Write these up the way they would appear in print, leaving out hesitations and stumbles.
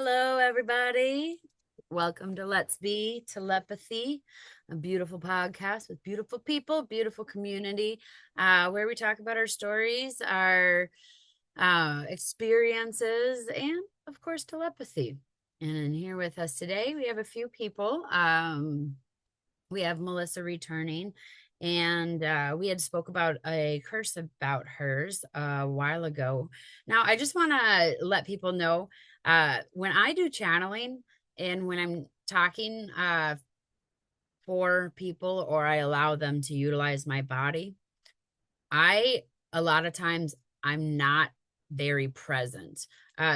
Hello, everybody. Welcome to Let's Be Telepathy, a beautiful podcast with beautiful people, beautiful community, where we talk about our stories, our experiences, and of course, telepathy. And here with us today, we have a few people. We have Melissa returning, and we had spoke about a curse about hers a while ago. Now I just want to let people know, when I do channeling and when I'm talking for people, or I allow them to utilize my body, I a lot of times I'm not very present.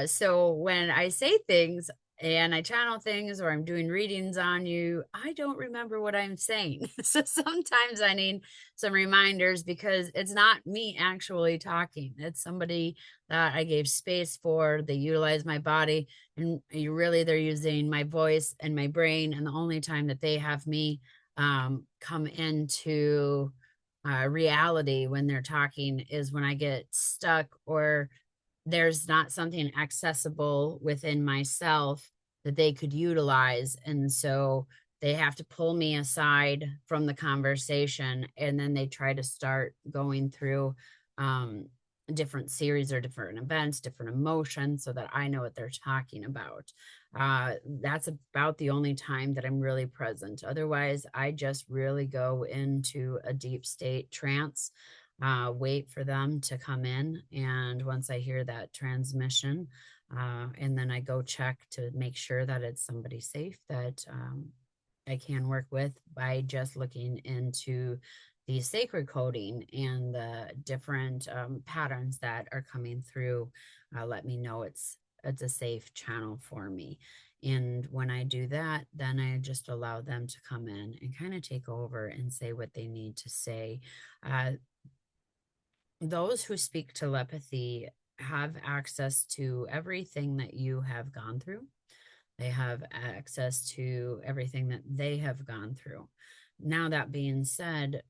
So when I say things and I channel things or I'm doing readings on you, I don't remember what I'm saying. So sometimes I need some reminders because it's not me actually talking. It's somebody that I gave space for. They utilize my body, and they're using my voice and my brain. And the only time that they have me come into reality when they're talking is when I get stuck, or there's not something accessible within myself that they could utilize. And so they have to pull me aside from the conversation, and then they try to start going through different series or different events, different emotions, so that I know what they're talking about. That's about the only time that I'm really present. Otherwise, I just really go into a deep state trance, wait for them to come in. And once I hear that transmission, and then I go check to make sure that it's somebody safe that I can work with by just looking into the sacred coding and the different patterns that are coming through. Let me know it's a safe channel for me. And when I do that, then I just allow them to come in and kind of take over and say what they need to say. Uh, those who speak telepathy have access to everything that you have gone through. They have access to everything that they have gone through. Now, that being said,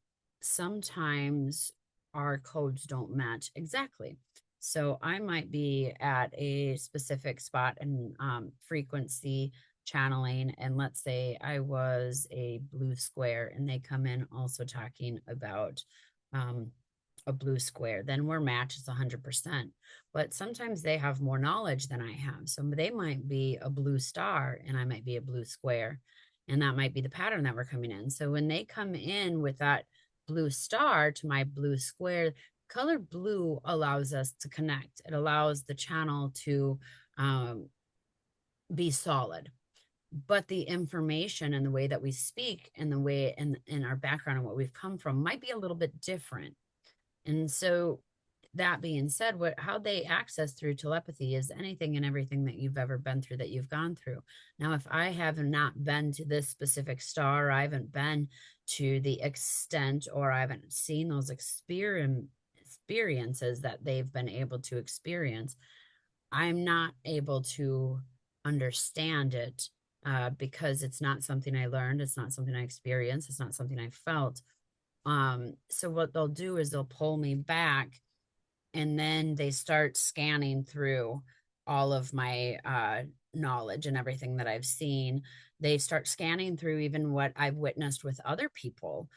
sometimes our codes don't match exactly. So I might be at a specific spot and frequency channeling, and let's say I was a blue square, and they come in also talking about um, a blue square, then we're matched 100%. But sometimes they have more knowledge than I have. So they might be a blue star and I might be a blue square. And that might be the pattern that we're coming in. So when they come in with that blue star to my blue square, color blue allows us to connect. It allows the channel to be solid. But the information and the way that we speak and the way in our background and what we've come from might be a little bit different. And so, that being said, how they access through telepathy is anything and everything that you've ever been through, that you've gone through. Now, if I have not been to this specific star, I haven't been to the extent, or I haven't seen those experiences that they've been able to experience, I'm not able to understand it, because it's not something I learned, it's not something I experienced, it's not something I felt. So what they'll do is they'll pull me back, and then they start scanning through all of my knowledge and everything that I've seen. They start scanning through even what I've witnessed with other people.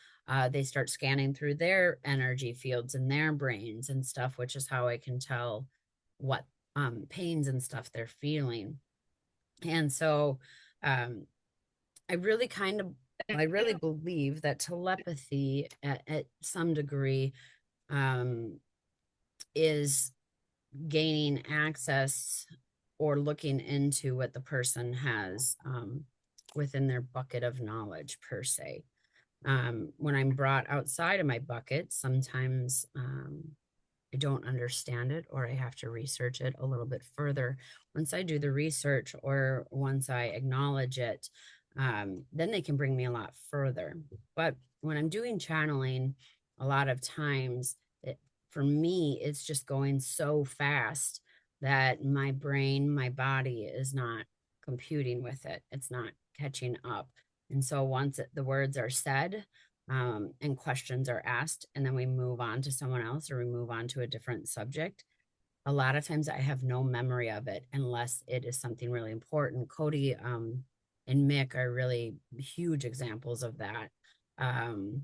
They start scanning through their energy fields and their brains and stuff, which is how I can tell what pains and stuff they're feeling. And so um, I really kind of I really believe that telepathy at some degree um, is gaining access or looking into what the person has within their bucket of knowledge, per se. When I'm brought outside of my bucket, sometimes I don't understand it, or I have to research it a little bit further. Once I do the research, or once I acknowledge it, then they can bring me a lot further. But when I'm doing channeling, a lot of times, for me, it's just going so fast that my brain, my body is not computing with it. It's not catching up. And so once the words are said, and questions are asked, and then we move on to someone else, or we move on to a different subject, a lot of times I have no memory of it unless it is something really important. Cody and Mick are really huge examples of that. Um,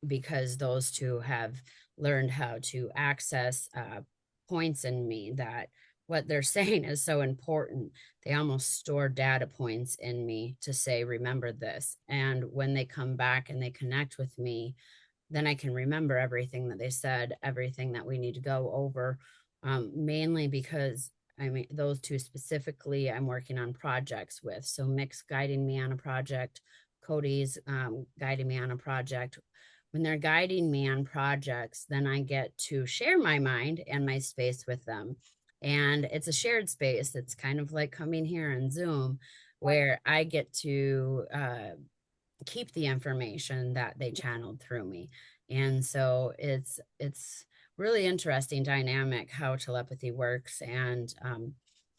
because those two have learned how to access points in me that what they're saying is so important. They almost store data points in me to say, remember this. And when they come back and they connect with me, then I can remember everything that they said, everything that we need to go over. Mainly because I mean, those two specifically, I'm working on projects with. So Mick's guiding me on a project, Cody's guiding me on a project. When they're guiding me on projects, then I get to share my mind and my space with them. And it's a shared space. It's kind of like coming here in Zoom, where I get to keep the information that they channeled through me. And so it's really interesting dynamic how telepathy works. And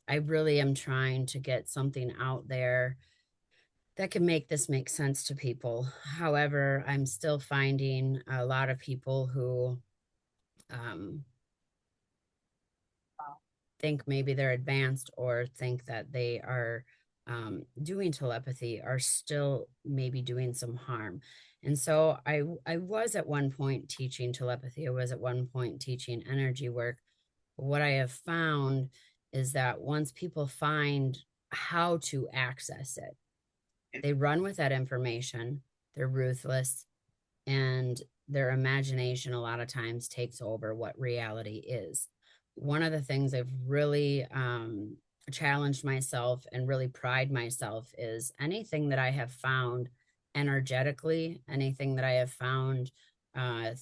I really am trying to get something out there that can make this make sense to people. However, I'm still finding a lot of people who um, think maybe they're advanced or think that they are doing telepathy are still maybe doing some harm. And so I was at one point teaching telepathy. I was at one point teaching energy work. What I have found is that once people find how to access it, they run with that information. They're ruthless, and their imagination a lot of times takes over what reality is. One of the things I've really challenged myself and really pride myself is anything that I have found energetically, anything that I have found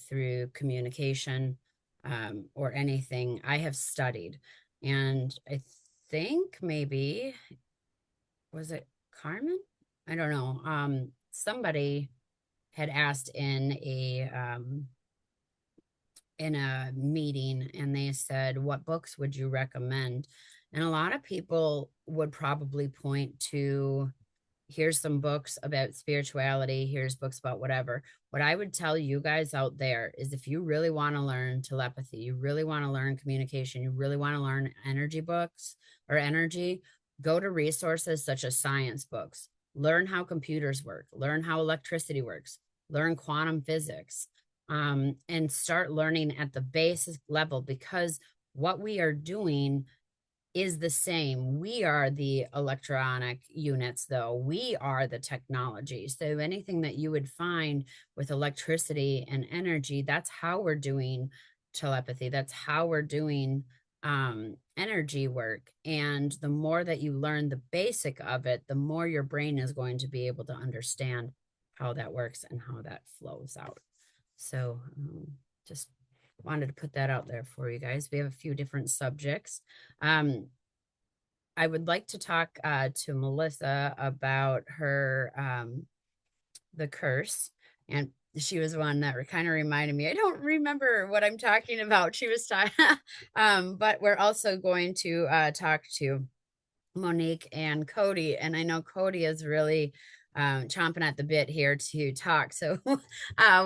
through communication or anything I have studied. And I think maybe, was it Carmen? I don't know. Somebody had asked in a meeting, and they said, what books would you recommend? And a lot of people would probably point to, here's some books about spirituality, here's books about whatever. What I would tell you guys out there is, if you really want to learn telepathy, you really want to learn communication, you really want to learn energy books or energy, go to resources such as science books. Learn how computers work, learn how electricity works, learn quantum physics, and start learning at the basic level, because what we are doing is the same. We are the electronic units, though. We are the technology. So anything that you would find with electricity and energy, that's how we're doing telepathy. That's how we're doing energy work. And the more that you learn the basic of it, the more your brain is going to be able to understand how that works and how that flows out. So just wanted to put that out there for you guys. We have a few different subjects. I would like to talk to Melissa about her the curse, and she was one that kind of reminded me. I don't remember what I'm talking about. She was talking, but we're also going to talk to Monique and Cody, and I know Cody is really chomping at the bit here to talk. So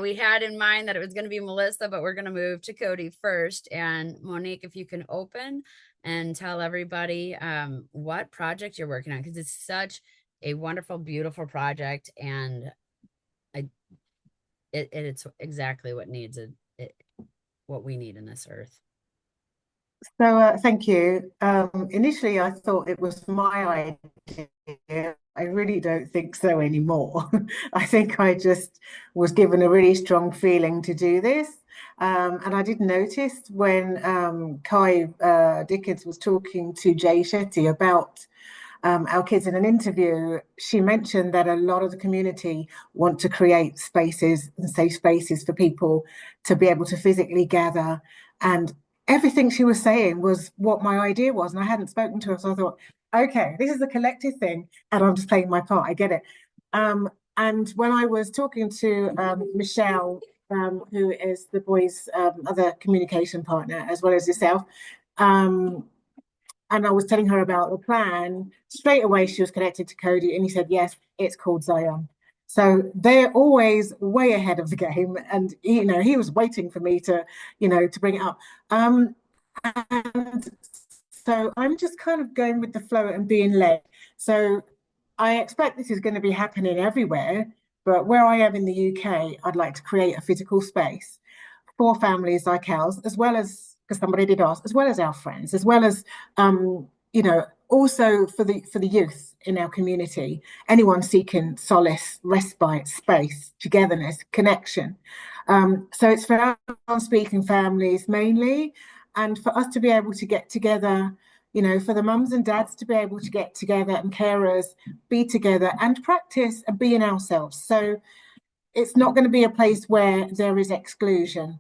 we had in mind that it was going to be Melissa, but we're going to move to Cody first. And Monique, if you can open and tell everybody what project you're working on, because it's such a wonderful, beautiful project, and it's exactly what needs what we need in this earth. So thank you. Initially, I thought it was my idea. I really don't think so anymore. I think I just was given a really strong feeling to do this. And I did notice when Kai Dickens was talking to Jay Shetty about our kids in an interview, she mentioned that a lot of the community want to create spaces and safe spaces for people to be able to physically gather. And everything she was saying was what my idea was. And I hadn't spoken to her. So I thought, okay, this is a collective thing. And I'm just playing my part. I get it. And when I was talking to Michelle, who is the boys' other communication partner, as well as yourself, and I was telling her about the plan, straight away she was connected to Cody, and he said, yes, it's called Zion. So they're always way ahead of the game. And, he was waiting for me to bring it up. And so I'm just kind of going with the flow and being led. So I expect this is going to be happening everywhere, but where I am in the UK, I'd like to create a physical space for families like ours, as well as, because somebody did ask, as well as our friends, as well as also for the youth in our community, anyone seeking solace, respite, space, togetherness, connection. So it's for our speaking families mainly, and for us to be able to get together, for the mums and dads to be able to get together and carers be together and practice and be in ourselves. So it's not going to be a place where there is exclusion.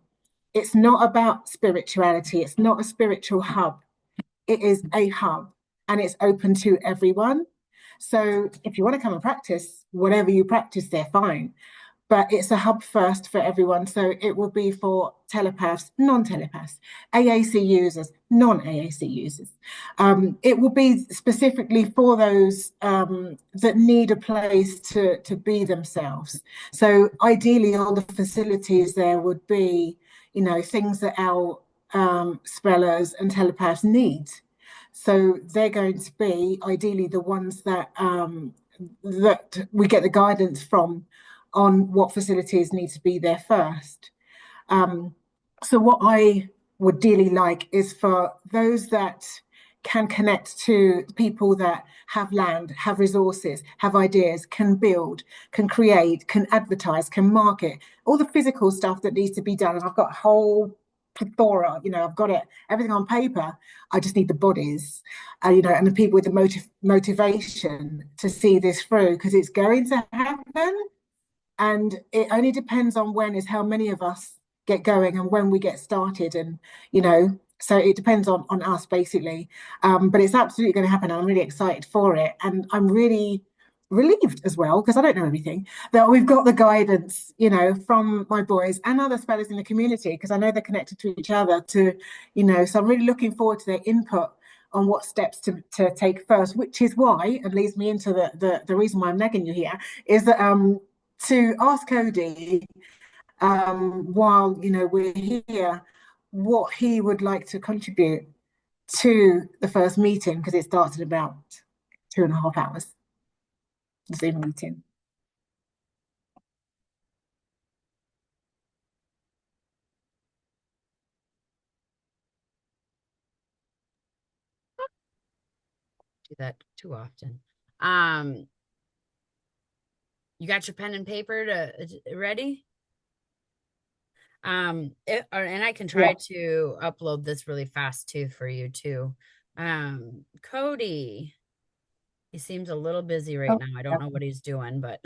It's not about spirituality. It's not a spiritual hub. It is a hub and it's open to everyone. So if you want to come and practice, whatever you practice there, fine, but it's a hub first for everyone. So it will be for telepaths, non-telepaths, AAC users, non-AAC users. It will be specifically for those that need a place to be themselves. So ideally, all the facilities there would be, things that our spellers and telepaths need. So they're going to be ideally the ones that we get the guidance from on what facilities need to be there first. Um, so what I would dearly like is for those that can connect to people that have land, have resources, have ideas, can build, can create, can advertise, can market, all the physical stuff that needs to be done. And I've got a whole plethora, I've got everything on paper. I just need the bodies, and the people with the motivation to see this through because it's going to happen. And it only depends on when is how many of us get going and when we get started. And, so it depends on us basically. But it's absolutely going to happen. And I'm really excited for it. And I'm really relieved as well, because I don't know everything, that we've got the guidance, from my boys and other spellers in the community, because I know they're connected to each other so I'm really looking forward to their input on what steps to take first, which is why, and leads me into the reason why I'm nagging you here, is that to ask Cody, while we're here, what he would like to contribute to the first meeting, because it starts in about 2.5 hours, the Zoom meeting. Do that too often. You got your pen and paper ready? And I can Yeah. try to upload this really fast too for you too. Cody, he seems a little busy right Oh, now. I don't yeah. know what he's doing, but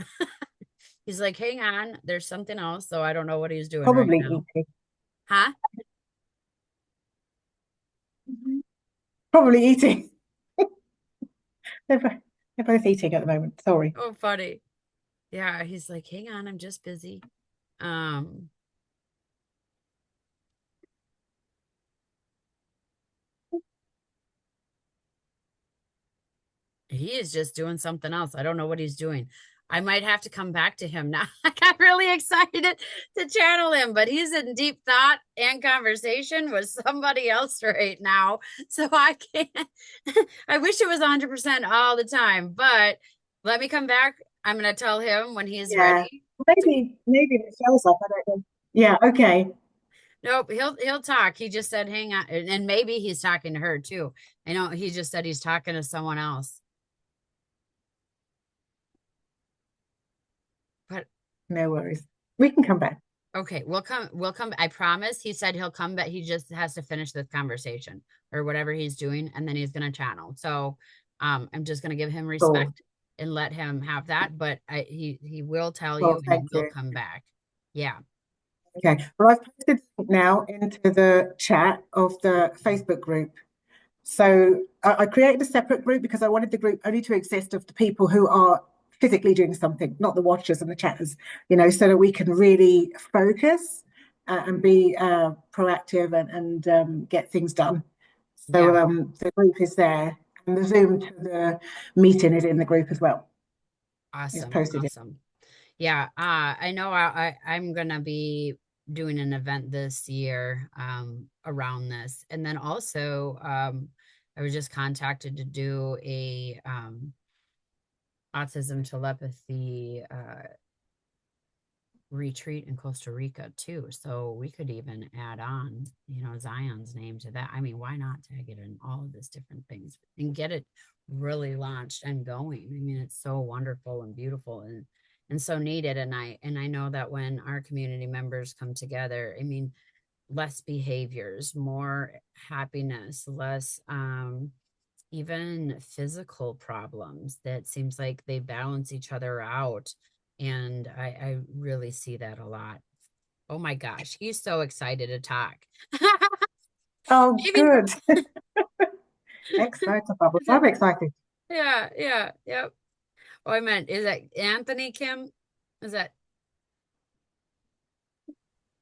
he's like, hang on, there's something else. So I don't know what he's doing right Probably now. eating. Huh? Probably eating. They're both eating at the moment. Sorry. Oh, funny. Yeah, he's like, hang on, I'm just busy. Um, he is just doing something else. I don't know what he's doing. I might have to come back to him now. I got really excited to channel him, but he's in deep thought and conversation with somebody else right now. So I can't, I wish it was 100% all the time, but let me come back. I'm going to tell him when he's Yeah. ready to. Maybe Michelle's up. I don't know. Yeah. Okay. Nope, he'll talk. He just said hang on, and maybe he's talking to her too. I know he just said he's talking to someone else. But No worries. We can come back. okay, we'll come. I promise. He said he'll come back. He just has to finish this conversation or whatever he's doing, and then he's gonna channel. So I'm just gonna give him Cool. respect and let him have that. But he will tell you Well, and he thank will you. come back. Yeah. Okay. Well, I've posted now into the chat of the Facebook group. So I created a separate group because I wanted the group only to exist of the people who are physically doing something, not the watchers and the chatters, so that we can really focus and be proactive and get things done. Yeah. So the group is there, and the Zoom to the meeting is in the group as well. It's Awesome. posted in. Awesome. Yeah, I know I'm gonna be doing an event this year. around this. And then also, I was just contacted to do a autism telepathy retreat in Costa Rica too. So we could even add on, Zion's name to that. I mean, why not tag it in all of these different things and get it really launched and going? I mean, it's so wonderful and beautiful and so needed. And I know that when our community members come together, I mean, less behaviors, more happiness, less even physical problems, that seems like they balance each other out. And I really see that a lot. Oh my gosh, he's so excited to talk. Oh, Maybe, good. Excited, Bubbles. is I'm it? excited. Yeah, yeah, yep. Oh, I meant, is that Anthony Kim? Is that?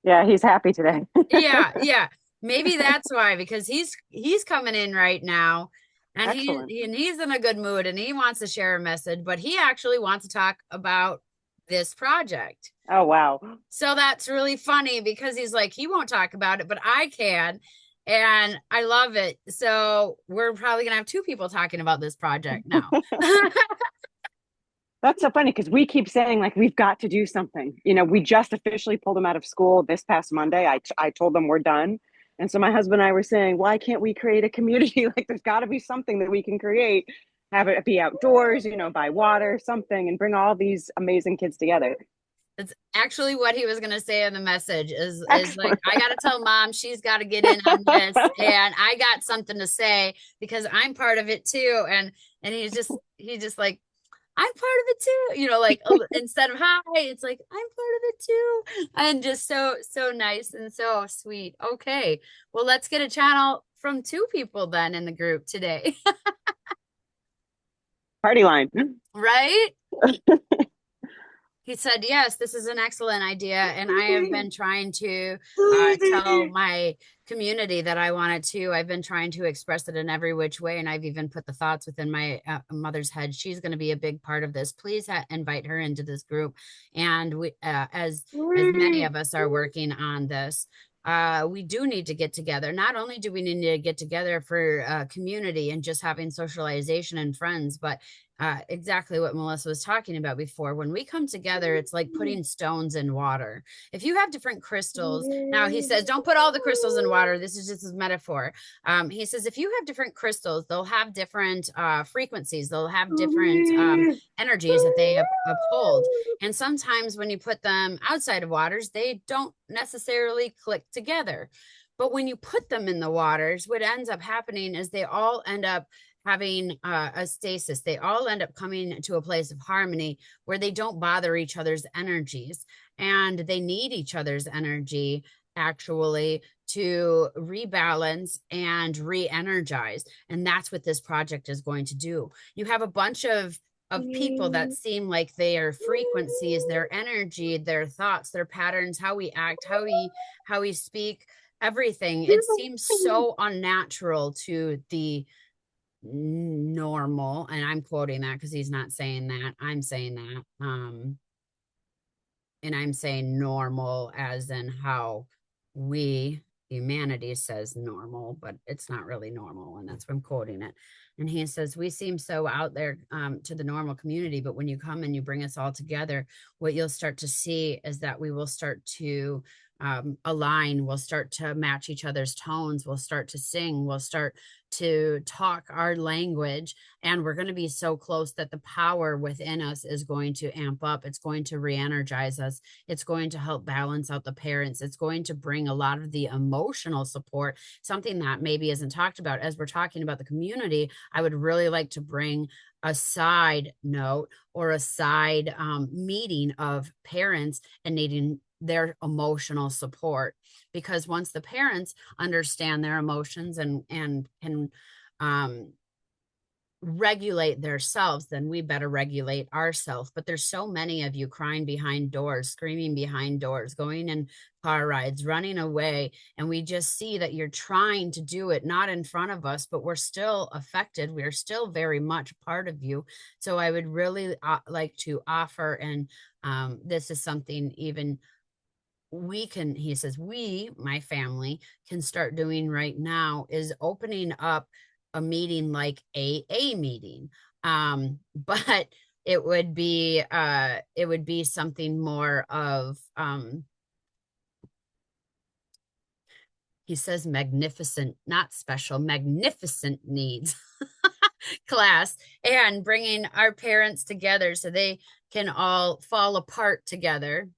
Yeah, he's happy today. Yeah, yeah. Maybe that's why, because he's coming in right now, and Excellent. he's in a good mood, and he wants to share a message, but he actually wants to talk about this project. Oh, wow. So that's really funny because he's like, he won't talk about it, but I can. And I love it. So we're probably gonna have two people talking about this project now. That's so funny because we keep saying like we've got to do something. We just officially pulled him out of school this past Monday. I told them we're done. And so my husband and I were saying, why can't we create a community? Like there's got to be something that we can create, have it be outdoors, by water, something, and bring all these amazing kids together. It's actually what he was gonna say in the message is like, Excellent. I gotta tell mom she's gotta get in on this, and I got something to say because I'm part of it too. And he's just like, I'm part of it too. Like, instead of hi, it's like, I'm part of it too. And just so nice and so sweet. Okay. Well, let's get a channel from two people then in the group today. Party line. Right? He said, yes, this is an excellent idea. And I have been trying to tell my community that I wanted to. I've been trying to express it in every which way. And I've even put the thoughts within my mother's head. She's going to be a big part of this. Please invite her into this group. And we, as many of us are working on this, we do need to get together. Not only do we need to get together for community and just having socialization and friends, but exactly what Melissa was talking about before. When we come together, it's like putting stones in water. If you have different crystals, now he says, don't put all the crystals in water. This is just a metaphor. He says, if you have different crystals, they'll have different frequencies, they'll have different energies that they uphold. And sometimes when you put them outside of waters, they don't necessarily click together. But when you put them in the waters, what ends up happening is they all end up having a stasis. They all end up coming to a place of harmony where they don't bother each other's energies, and they need each other's energy actually to rebalance and re-energize. And that's what this project is going to do. You have a bunch of people that seem like their frequencies, their energy, their thoughts, their patterns, how we act, how we speak, everything. It seems so unnatural to the normal, and I'm quoting that because he's not saying that, I'm saying that, and I'm saying normal as in how we, humanity, says normal, but it's not really normal, and that's why I'm quoting it. And he says, we seem so out there to the normal community, but when you come and you bring us all together, what you'll start to see is that we will start to align, we'll start to match each other's tones, we'll start to sing, we'll start to talk our language, and we're going to be so close that the power within us is going to amp up. It's going to re-energize us. It's going to help balance out the parents. It's going to bring a lot of the emotional support, something that maybe isn't talked about. As we're talking about the community, I would really like to bring a side note or a side meeting of parents and needing their emotional support, because once the parents understand their emotions and can regulate themselves, then we better regulate ourselves. But there's so many of you crying behind doors, screaming behind doors, going in car rides, running away, and we just see that you're trying to do it not in front of us, but we're still affected, we're still very much part of you. So I would really like to offer, and this is something even we can, he says, we, my family, can start doing right now is opening up a meeting like AA meeting. But it would be something more of he says magnificent, not special, magnificent needs class, and bringing our parents together so they can all fall apart together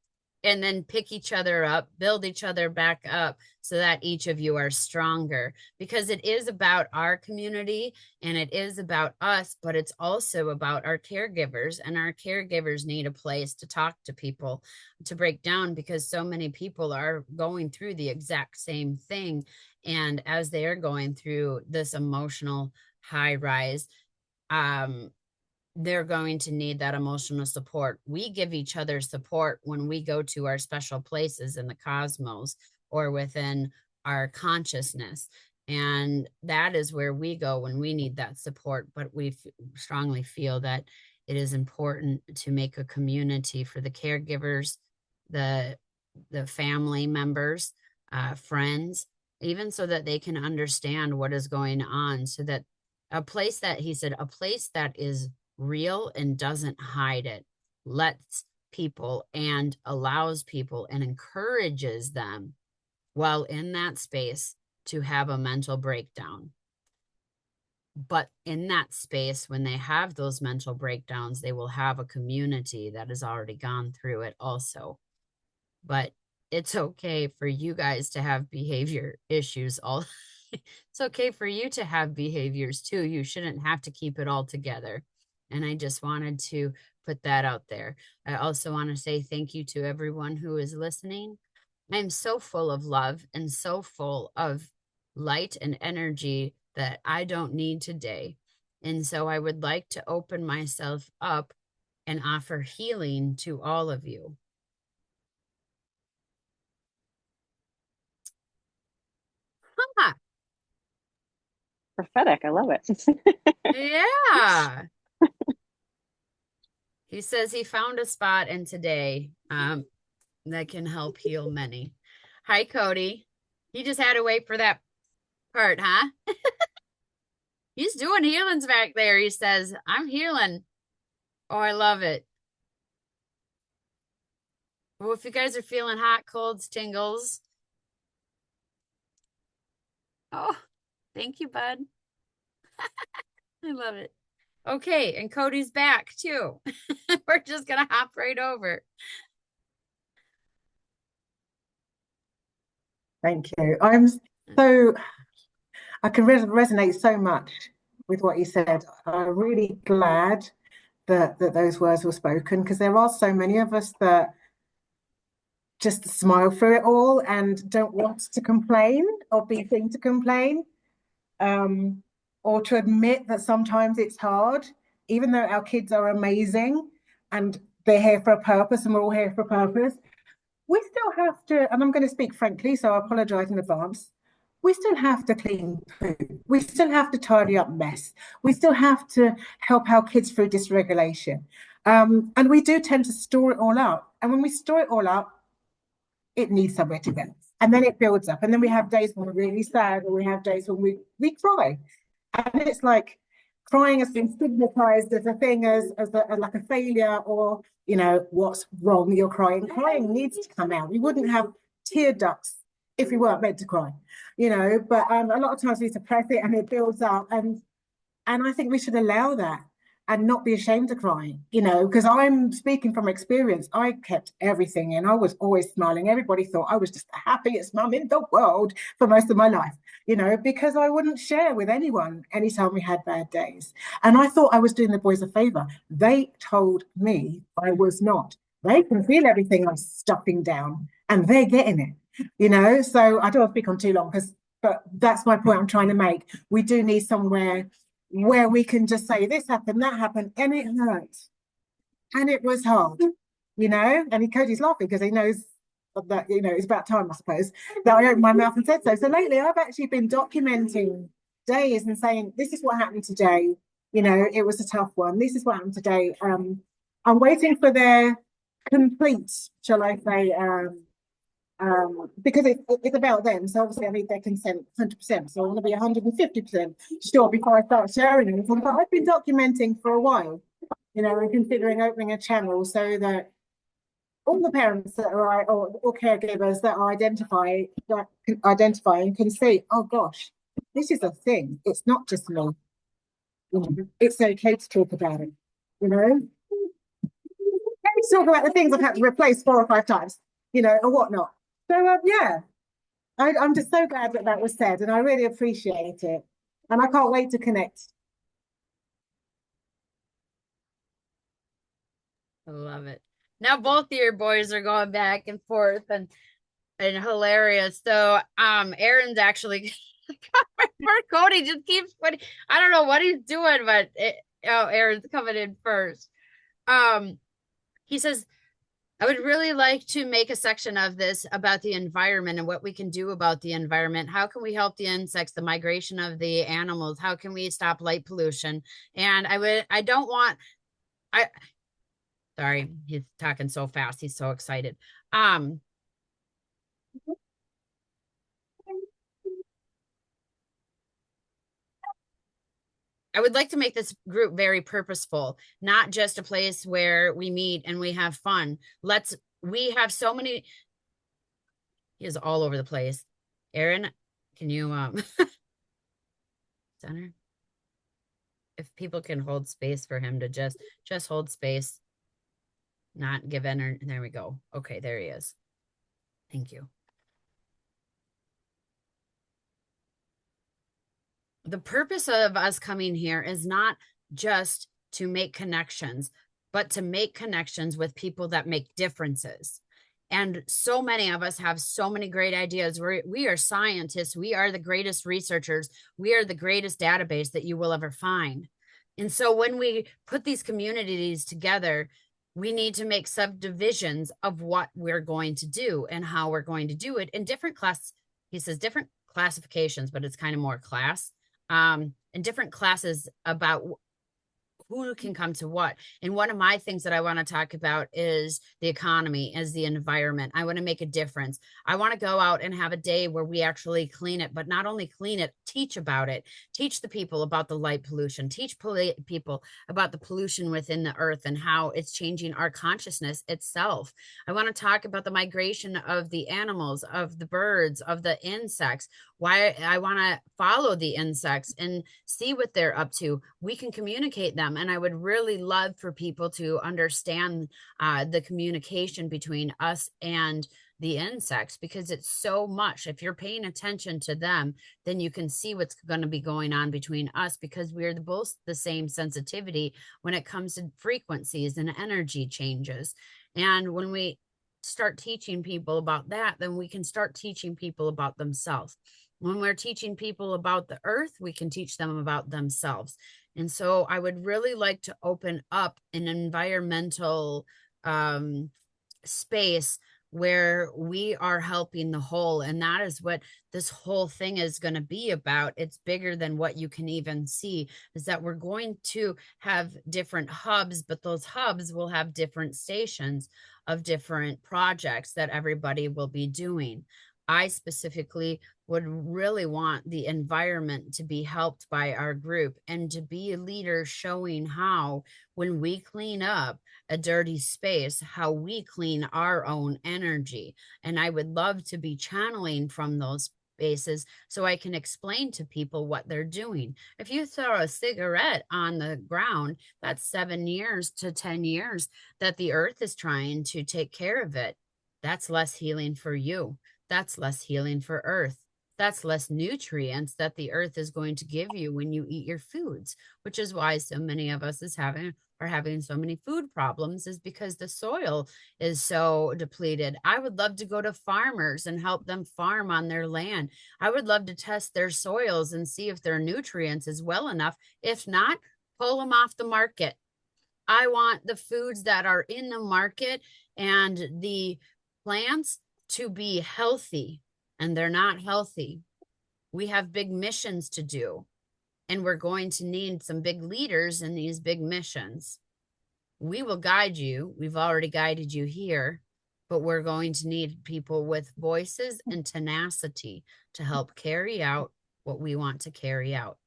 and then pick each other up, build each other back up so that each of you are stronger, because it is about our community and it is about us, but it's also about our caregivers, and our caregivers need a place to talk to people, to break down, because so many people are going through the exact same thing. And as they are going through this emotional high rise, um, they're going to need that emotional support. We give each other support when we go to our special places in the cosmos or within our consciousness. And that is where we go when we need that support. But we strongly feel that it is important to make a community for the caregivers, the family members, friends, even so that they can understand what is going on, so that a place that he said, a place that is real and doesn't hide it, lets people and allows people and encourages them while in that space to have a mental breakdown. But in that space, when they have those mental breakdowns, they will have a community that has already gone through it also. But it's okay for you guys to have behavior issues all it's okay for you to have behaviors too. You shouldn't have to keep it all together. And I just wanted to put that out there. I also want to say thank you to everyone who is listening. I'm so full of love and so full of light and energy that I don't need today. And so I would like to open myself up and offer healing to all of you. Huh. Prophetic. I love it. Yeah. He says he found a spot in today that can help heal many. Hi, Cody. He just had to wait for that part, huh? He's doing healings back there. He says, I'm healing. Oh, I love it. Well, if you guys are feeling hot, colds, tingles. Oh, thank you, bud. I love it. Okay, and Cody's back too. We're just gonna hop right over. Thank you. I'm so, I can resonate so much with what you said. I'm really glad that those words were spoken, because there are so many of us that just smile through it all and don't want to complain or be seen to complain, um, or to admit that sometimes it's hard, even though our kids are amazing and they're here for a purpose and we're all here for a purpose. We still have to, and I'm going to speak frankly, so I apologize in advance. We still have to clean food. We still have to tidy up mess. We still have to help our kids through dysregulation. And we do tend to store it all up. And when we store it all up, it needs somewhere to go. And then it builds up. And then we have days when we're really sad, or we have days when we cry. And it's like crying has been stigmatized as a thing, as like a failure, or, you know, what's wrong, you're crying. Crying needs to come out. We wouldn't have tear ducts if we weren't meant to cry, you know, but a lot of times we suppress it and it builds up. And I think we should allow that and not be ashamed to cry, you know, because I'm speaking from experience. I kept everything in. I was always smiling. Everybody thought I was just the happiest mum in the world for most of my life, you know, because I wouldn't share with anyone anytime we had bad days. And I thought I was doing the boys a favor. They told me I was not. They can feel everything I'm stuffing down and they're getting it, you know. So I don't want to speak on too long, but that's my point I'm trying to make. We do need somewhere where we can just say this happened, that happened, and it hurt, and it was hard, you know. And Cody's laughing because he knows that, you know, it's about time, I suppose, that I opened my mouth and said so. So lately, I've actually been documenting days and saying, this is what happened today. You know, it was a tough one. This is what happened today. I'm waiting for their complete, shall I say, because it's about them. So obviously I need their consent 100%. So I want to be 150% sure before I start sharing anything. But I've been documenting for a while, you know, and considering opening a channel so that all the parents that are or caregivers that are identifying can see, oh gosh, this is a thing. It's not just me. You know, it's okay to talk about it. You know, let's talk about the things I've had to replace 4 or 5 times. You know, or whatnot. So yeah, I'm just so glad that that was said, and I really appreciate it, and I can't wait to connect. I love it. Now both of your boys are going back and forth and hilarious. So Aaron's actually poor Cody just keeps putting, I don't know what he's doing, but Aaron's coming in first. He says, I would really like to make a section of this about the environment and what we can do about the environment. How can we help the insects, the migration of the animals? How can we stop light pollution? And I don't want, I, sorry, he's talking so fast. He's so excited. I would like to make this group very purposeful, not just a place where we meet and we have fun. We have so many, he is all over the place. Aaron, can you center? If people can hold space for him to just hold space, not give energy. There we go. Okay, there he is. Thank you. The purpose of us coming here is not just to make connections, but to make connections with people that make differences. And so many of us have so many great ideas. We are scientists. We are the greatest researchers. We are the greatest database that you will ever find. And so when we put these communities together, we need to make subdivisions of what we're going to do and how we're going to do it in different he says different classifications, but it's kind of more class and different classes about who can come to what. And one of my things that I want to talk about is the economy, as the environment. I want to make a difference. I want to go out and have a day where we actually clean it, but not only clean it, teach about it, teach the people about the light pollution, teach people about the pollution within the earth and how it's changing our consciousness itself. I want to talk about the migration of the animals, of the birds, of the insects, why I want to follow the insects and see what they're up to. We can communicate them. And I would really love for people to understand the communication between us and the insects, because it's so much. If you're paying attention to them, then you can see what's going to be going on between us, because we're both the same sensitivity when it comes to frequencies and energy changes. And when we start teaching people about that, then we can start teaching people about themselves. When we're teaching people about the earth, we can teach them about themselves. And so I would really like to open up an environmental space where we are helping the whole. And that is what this whole thing is going to be about. It's bigger than what you can even see, is that we're going to have different hubs, but those hubs will have different stations of different projects that everybody will be doing. I specifically would really want the environment to be helped by our group and to be a leader showing how, when we clean up a dirty space, how we clean our own energy. And I would love to be channeling from those spaces so I can explain to people what they're doing. If you throw a cigarette on the ground, that's 7 years to 10 years that the earth is trying to take care of it. That's less healing for you. That's less healing for earth. That's less nutrients that the earth is going to give you when you eat your foods, which is why so many of us are having so many food problems, is because the soil is so depleted. I would love to go to farmers and help them farm on their land. I would love to test their soils and see if their nutrients is well enough. If not, pull them off the market. I want the foods that are in the market and the plants to be healthy, and they're not healthy. We have big missions to do, and we're going to need some big leaders in these big missions. We will guide you. We've already guided you here, but we're going to need people with voices and tenacity to help carry out what we want to carry out.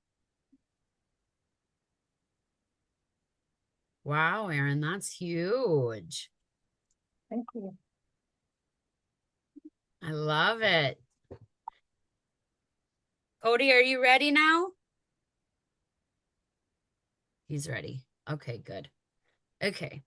Wow, Erin, that's huge. Thank you. I love it. Cody, are you ready now? He's ready. Okay, good. Okay.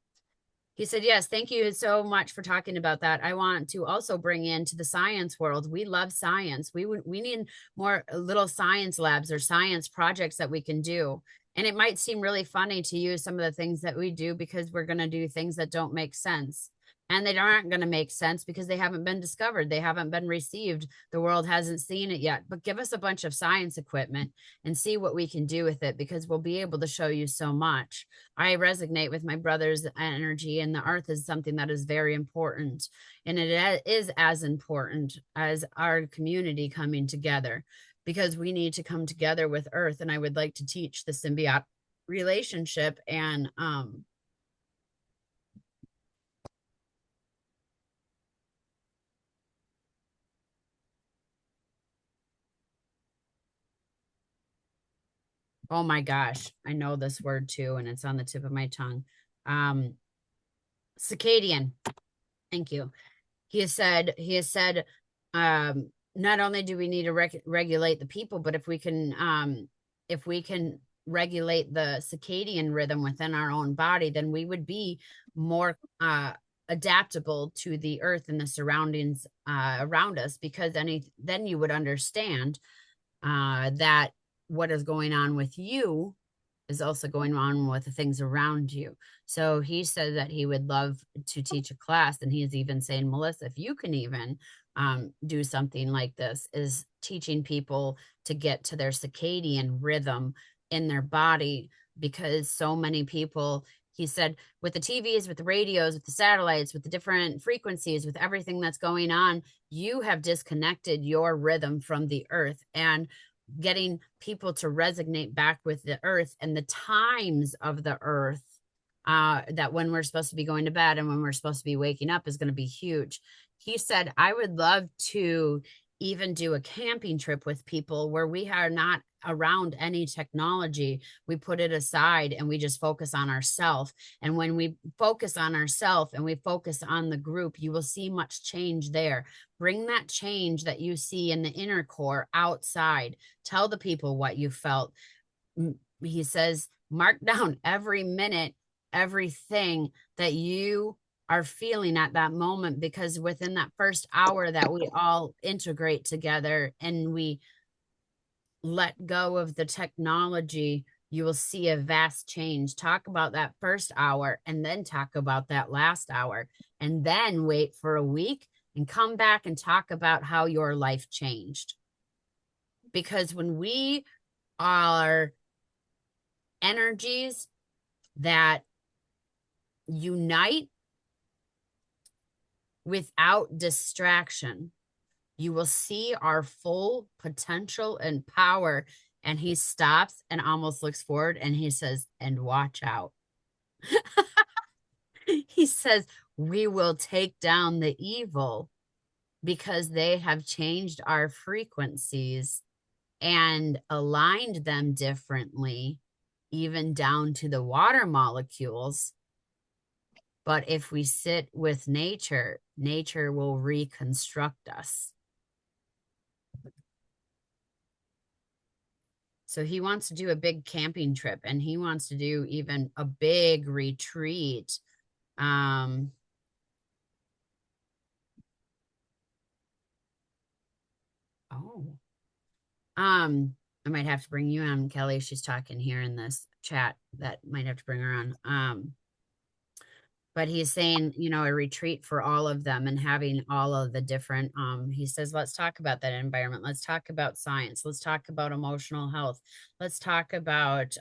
He said, yes, thank you so much for talking about that. I want to also bring into the science world. We love science. We need more little science labs or science projects that we can do. And it might seem really funny to you, some of the things that we do, because we're going to do things that don't make sense. And they aren't going to make sense because they haven't been discovered. They haven't been received. The world hasn't seen it yet. But give us a bunch of science equipment and see what we can do with it, because we'll be able to show you so much. I resonate with my brother's energy, and the earth is something that is very important. And it is as important as our community coming together, because we need to come together with earth. And I would like to teach the symbiotic relationship. And oh my gosh, I know this word too, and it's on the tip of my tongue. Circadian. Thank you. He has said, not only do we need to regulate the people, but if we can regulate the circadian rhythm within our own body, then we would be more adaptable to the earth and the surroundings around us, because then you would understand that what is going on with you is also going on with the things around you. So he said that he would love to teach a class. And he's even saying, Melissa, if you can even do something like this, is teaching people to get to their circadian rhythm in their body. Because so many people, he said, with the TVs, with the radios, with the satellites, with the different frequencies, with everything that's going on, you have disconnected your rhythm from the earth. And getting people to resonate back with the earth and the times of the earth, that when we're supposed to be going to bed and when we're supposed to be waking up, is going to be huge. He said, I would love to even do a camping trip with people where we are not around any technology. We put it aside and we just focus on ourselves. And when we focus on ourselves and we focus on the group, you will see much change there. Bring that change that you see in the inner core outside. Tell the people what you felt. He says, mark down every minute, everything that you are feeling at that moment, because within that first hour that we all integrate together and we let go of the technology, you will see a vast change. Talk about that first hour and then talk about that last hour, and then wait for a week and come back and talk about how your life changed. Because when we are energies that unite without distraction, you will see our full potential and power. And he stops and almost looks forward and he says, and watch out. He says, we will take down the evil because they have changed our frequencies and aligned them differently, even down to the water molecules. But if we sit with nature, nature will reconstruct us. So he wants to do a big camping trip, and he wants to do even a big retreat. Oh, I might have to bring you on, Kelly. She's talking here in this chat. That might have to bring her on. But he's saying, a retreat for all of them and having all of the different, he says, let's talk about that environment. Let's talk about science. Let's talk about emotional health. Let's talk about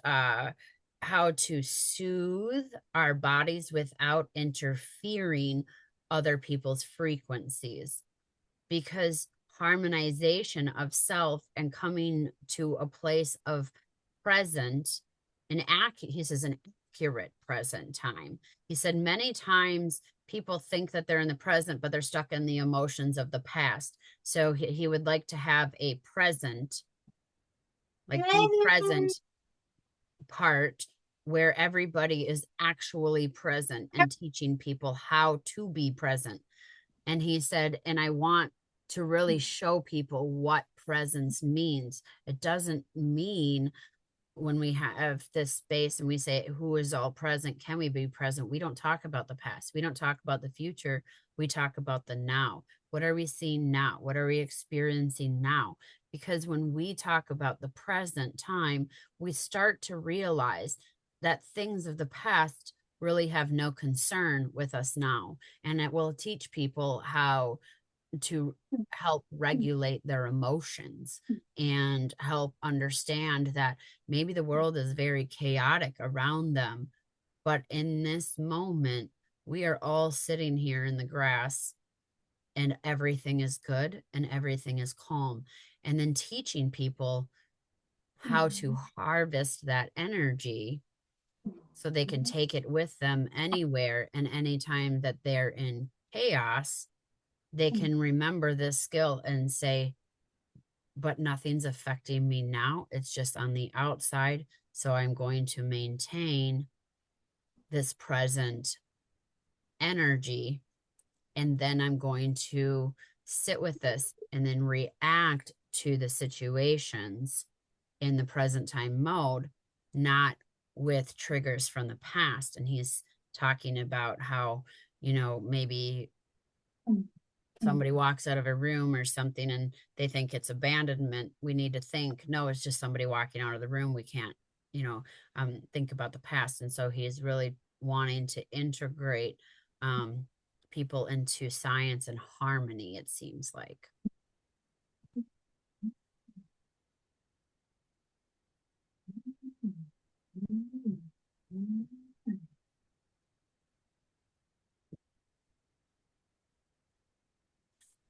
how to soothe our bodies without interfering other people's frequencies. Because harmonization of self and coming to a place of present and he says an accurate present time. He said many times people think that they're in the present, but they're stuck in the emotions of the past. So he would like to have a present, like be present part where everybody is actually present and teaching people how to be present. And he said, and I want to really show people what presence means. It doesn't mean when we have this space and we say, who is all present? Can we be present? We don't talk about the past. We don't talk about the future. We talk about the now. What are we seeing now? What are we experiencing now? Because when we talk about the present time, we start to realize that things of the past really have no concern with us now. And it will teach people how to help regulate their emotions and help understand that maybe the world is very chaotic around them. But in this moment, we are all sitting here in the grass and everything is good and everything is calm. And then teaching people how to harvest that energy so they can take it with them anywhere and anytime that they're in chaos, they can remember this skill and say, but nothing's affecting me now. It's just on the outside. So I'm going to maintain this present energy. And then I'm going to sit with this and then react to the situations in the present time mode, not with triggers from the past. And he's talking about how, maybe somebody walks out of a room or something and they think it's abandonment. We need to think, no, it's just somebody walking out of the room. We can't, think about the past. And so he's really wanting to integrate people into science and harmony, it seems like.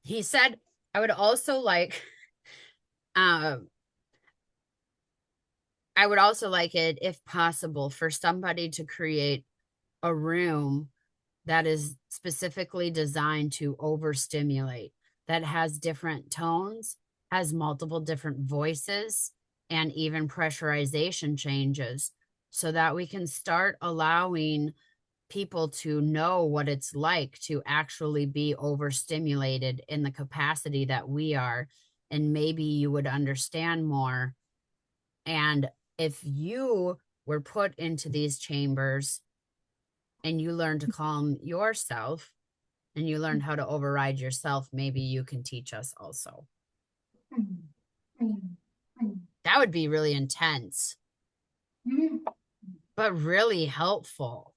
He said, I would also like, I would also like it, if possible, for somebody to create a room that is specifically designed to overstimulate, that has different tones, has multiple different voices, and even pressurization changes, so that we can start allowing people to know what it's like to actually be overstimulated in the capacity that we are. And maybe you would understand more. And if you were put into these chambers and you learn to calm yourself and you learned how to override yourself, maybe you can teach us also. That would be really intense, but really helpful.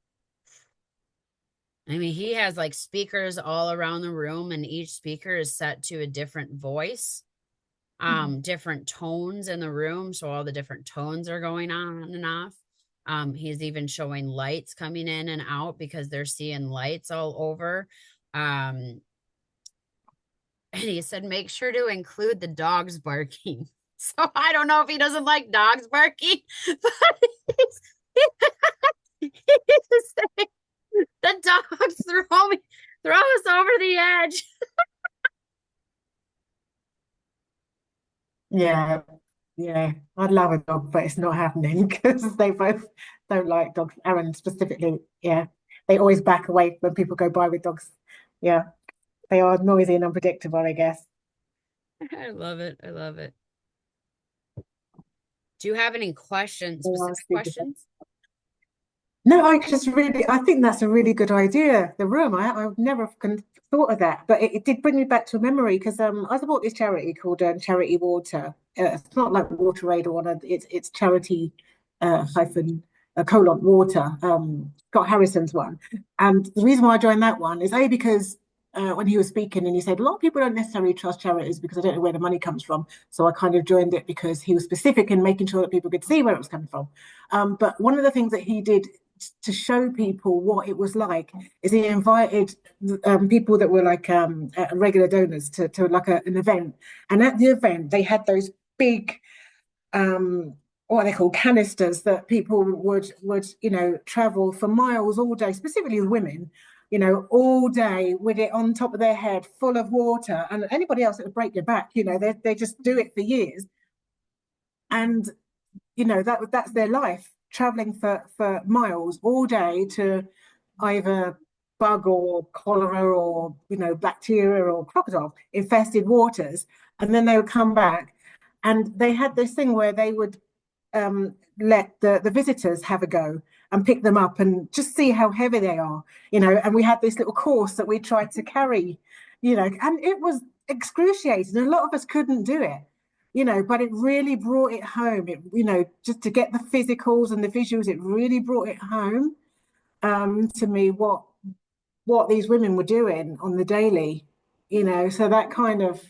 I mean, he has like speakers all around the room, and each speaker is set to a different voice, different tones in the room. So all the different tones are going on and off. He's even showing lights coming in and out because they're seeing lights all over. And he said, make sure to include the dogs barking. So I don't know if he doesn't like dogs barking, but he's saying, the dogs throw us over the edge. Yeah, yeah. I'd love a dog, but it's not happening because they both don't like dogs. Aaron specifically, yeah. They always back away when people go by with dogs. Yeah, they are noisy and unpredictable, I guess. I love it. I love it. Do you have any questions, They are specific super. questions? No, I think that's a really good idea. The room, I've never thought of that, but it did bring me back to a memory because I support this charity called Charity Water. It's not like Water Aid or one of it's charity hyphen colon water. Scott Harrison's one, and the reason why I joined that one is because when he was speaking and he said a lot of people don't necessarily trust charities because I don't know where the money comes from. So I kind of joined it because he was specific in making sure that people could see where it was coming from. But one of the things that he did to show people what it was like is he invited people that were like regular donors to like an event, and at the event they had those big what are they called, canisters that people would travel for miles all day, specifically the women, all day with it on top of their head, full of water, and anybody else that would break their back, they just do it for years, and that's their life, traveling for miles all day to either bug or cholera or bacteria or crocodile infested waters, and then they would come back, and they had this thing where they would let the visitors have a go and pick them up and just see how heavy they are, and we had this little course that we tried to carry, and it was excruciating. A lot of us couldn't do it, but it really brought it home. It, just to get the physicals and the visuals, it really brought it home to me what these women were doing on the daily, so that kind of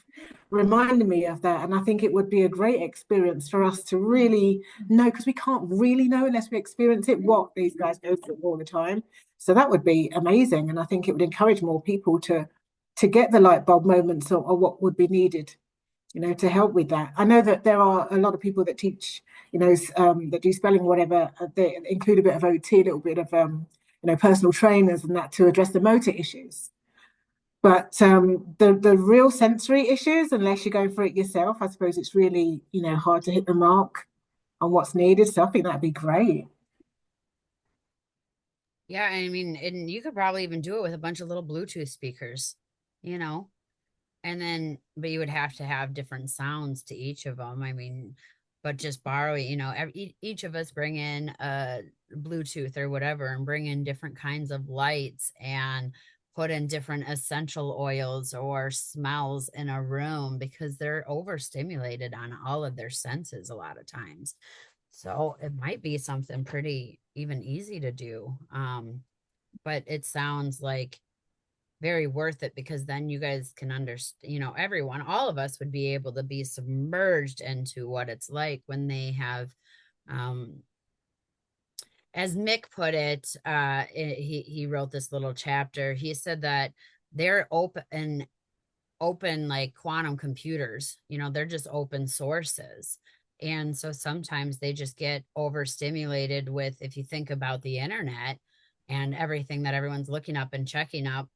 reminded me of that. And I think it would be a great experience for us to really know, because we can't really know unless we experience it, what these guys go through all the time. So that would be amazing. And I think it would encourage more people to get the light bulb moments, or what would be needed, to help with that. I know that there are a lot of people that teach, that do spelling, whatever. They include a bit of OT, a little bit of, personal trainers and that, to address the motor issues. But the real sensory issues, unless you go for it yourself, I suppose it's really, hard to hit the mark on what's needed. So I think that'd be great. Yeah, I mean, and you could probably even do it with a bunch of little Bluetooth speakers, you know, and then, but you would have to have different sounds to each of them. I mean, but just borrow, each of us bring in a Bluetooth or whatever and bring in different kinds of lights and put in different essential oils or smells in a room, because they're overstimulated on all of their senses a lot of times. So it might be something pretty even easy to do. But it sounds like very worth it, because then you guys can understand, everyone, all of us would be able to be submerged into what it's like when they have, as Mick put it, he wrote this little chapter. He said that they're open like quantum computers, they're just open sources. And so sometimes they just get overstimulated with, if you think about the internet and everything that everyone's looking up and checking up,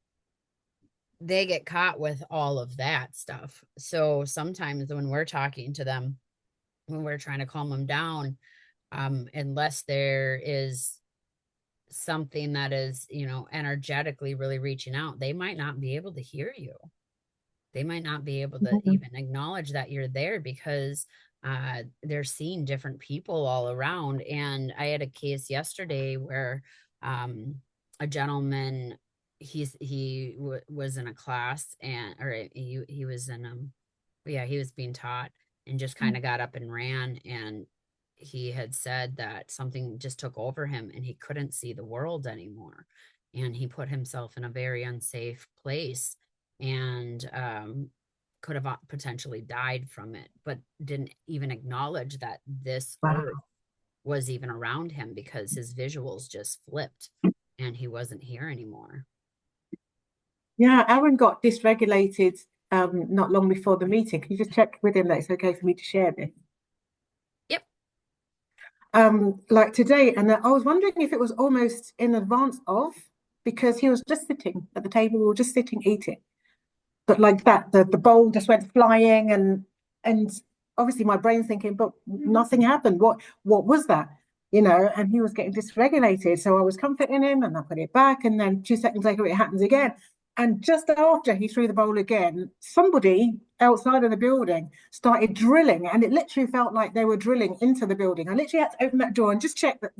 they get caught with all of that stuff. So sometimes when we're talking to them, when we're trying to calm them down, unless there is something that is, energetically really reaching out, they might not be able to hear you. They might not be able to Mhm. even acknowledge that you're there, because they're seeing different people all around. And I had a case yesterday where a gentleman, was in a class, and or he was in yeah, he was being taught, and just kind of got up and ran, and he had said that something just took over him and he couldn't see the world anymore, and he put himself in a very unsafe place, and could have potentially died from it, but didn't even acknowledge that this earth Wow. was even around him, because his visuals just flipped and he wasn't here anymore. Yeah, Aaron got dysregulated not long before the meeting. Can you just check with him that it's okay for me to share this? Yep. Like today, and I was wondering if it was almost in advance of, because he was just sitting at the table, we were just sitting eating, but like that, the bowl just went flying, and obviously my brain's thinking, but nothing happened. What was that? And he was getting dysregulated. So I was comforting him and I put it back, and then 2 seconds later it happens again. And just after he threw the bowl again, somebody outside of the building started drilling, and it literally felt like they were drilling into the building. I literally had to open that door and just check that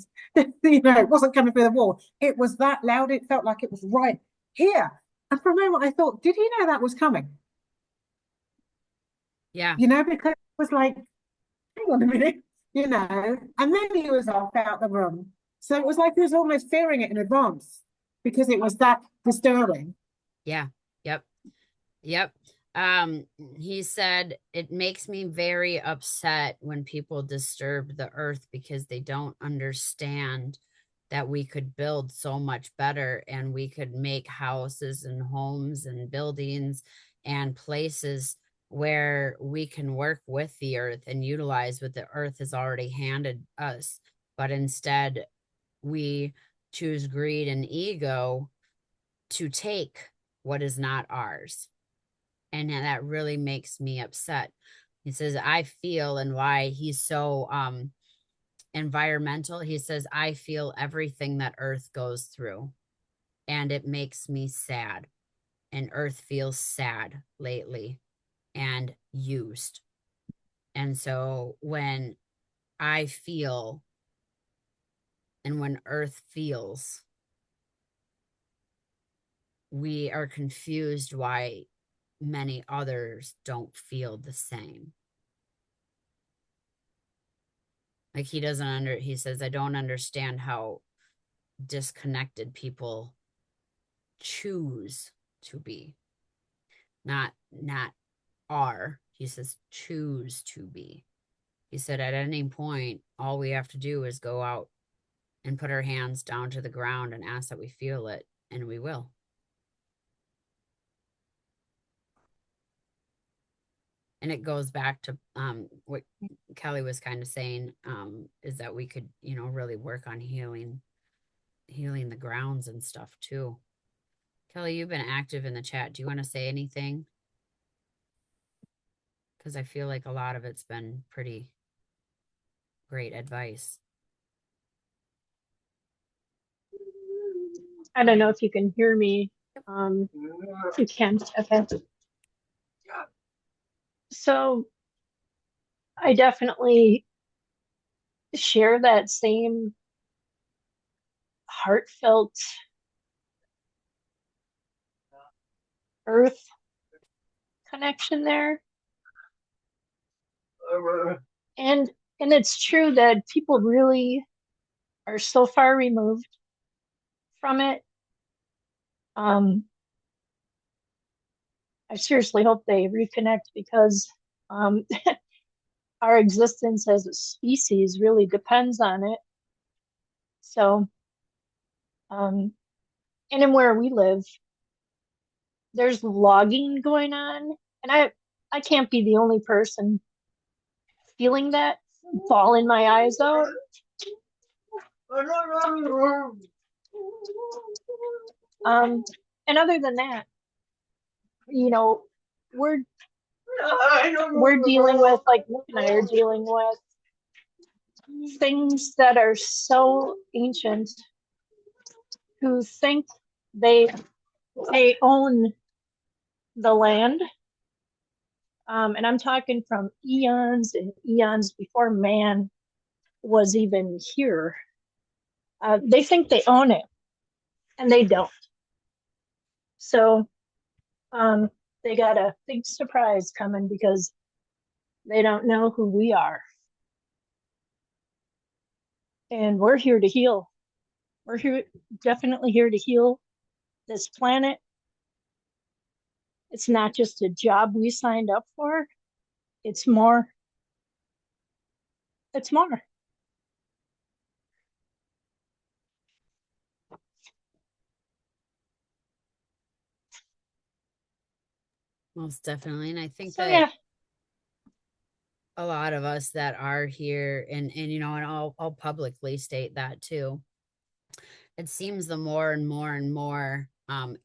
it wasn't coming through the wall. It was that loud. It felt like it was right here. And for a moment, I thought, did he know that was coming? Yeah. Because it was like, hang on a minute, and then he was off out the room. So it was like he was almost fearing it in advance, because it was that disturbing. Yeah. Yep. Yep. Um, he said, it makes me very upset when people disturb the earth, because they don't understand that we could build so much better, and we could make houses and homes and buildings and places where we can work with the earth and utilize what the earth has already handed us. But instead, we choose greed and ego to take what is not ours. And that really makes me upset. He says, I feel, and why he's so environmental. He says, I feel everything that earth goes through, and it makes me sad. And earth feels sad lately and used. And so when I feel and when earth feels, we are confused why many others don't feel the same. Like he says, I don't understand how disconnected people choose to be. Not are. He says choose to be. He said at any point, all we have to do is go out and put our hands down to the ground and ask that we feel it, and we will. And it goes back to what Kelly was kind of saying, is that we could, really work on healing the grounds and stuff too. Kelly, you've been active in the chat. Do you want to say anything? Because I feel like a lot of it's been pretty great advice. I don't know if you can hear me. You can. Okay. So I definitely share that same heartfelt earth connection there. And it's true that people really are so far removed from it. I seriously hope they reconnect, because our existence as a species really depends on it. So, and in where we live, there's logging going on, and I can't be the only person feeling that, bawling my eyes out. And other than that, we're dealing with, like Nick and I are dealing with, things that are so ancient, who think they own the land. And I'm talking from eons and eons before man was even here. They think they own it, and they don't. So they got a big surprise coming, because they don't know who we are. And we're here to heal. We're here, definitely here to heal this planet. It's not just a job we signed up for. It's more. It's more. Most definitely. And I think So, that yeah. a lot of us that are here, and I'll publicly state that too. It seems the more and more and more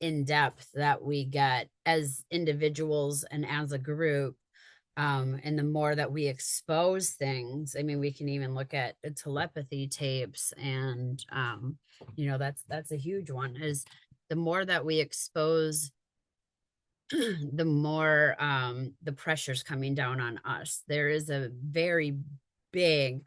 in depth that we get as individuals and as a group, and the more that we expose things. I mean, we can even look at the telepathy tapes, and that's a huge one. Is the more that we expose, the more the pressure's coming down on us. There is a very big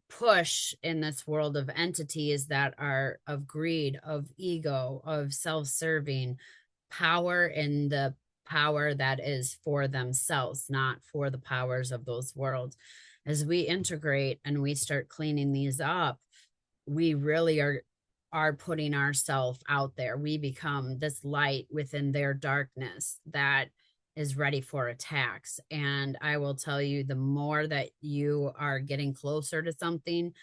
push in this world of entities that are of greed, of ego, of self-serving power, and the power that is for themselves, not for the powers of those worlds. As we integrate and we start cleaning these up, we really are putting ourselves out there. We become this light within their darkness that is ready for attacks. And I will tell you, the more that you are getting closer to something,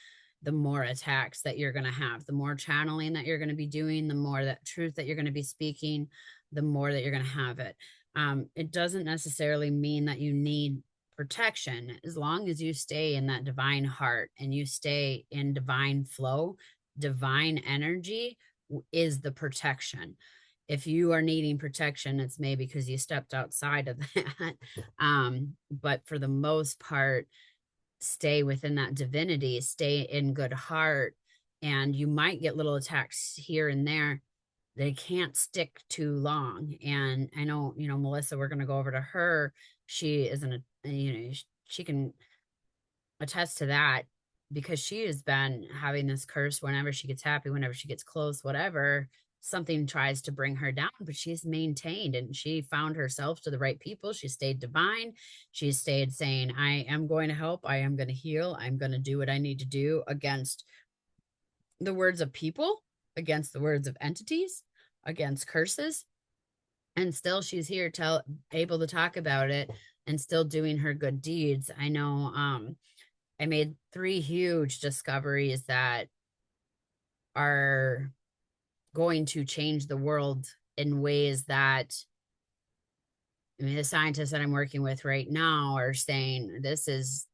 the more attacks that you're going to have, the more channeling that you're going to be doing, the more that truth that you're going to be speaking, the more that you're going to have it. It doesn't necessarily mean that you need protection. As long as you stay in that divine heart and you stay in divine flow, divine energy is the protection. If you are needing protection, it's maybe because you stepped outside of that. But for the most part, stay within that divinity, stay in good heart, and you might get little attacks here and there. They can't stick too long. And I know, Melissa, we're going to go over to her. She isn't she can attest to that, because she has been having this curse whenever she gets happy, whenever she gets close, whatever, something tries to bring her down, but she's maintained and she found herself to the right people. She stayed divine. She stayed saying, I am going to help. I am going to heal. I'm going to do what I need to do against the words of people, against the words of entities, against curses. And still she's here able to talk about it and still doing her good deeds. I know, I made 3 huge discoveries that are going to change the world in ways that, I mean, the scientists that I'm working with right now are saying this is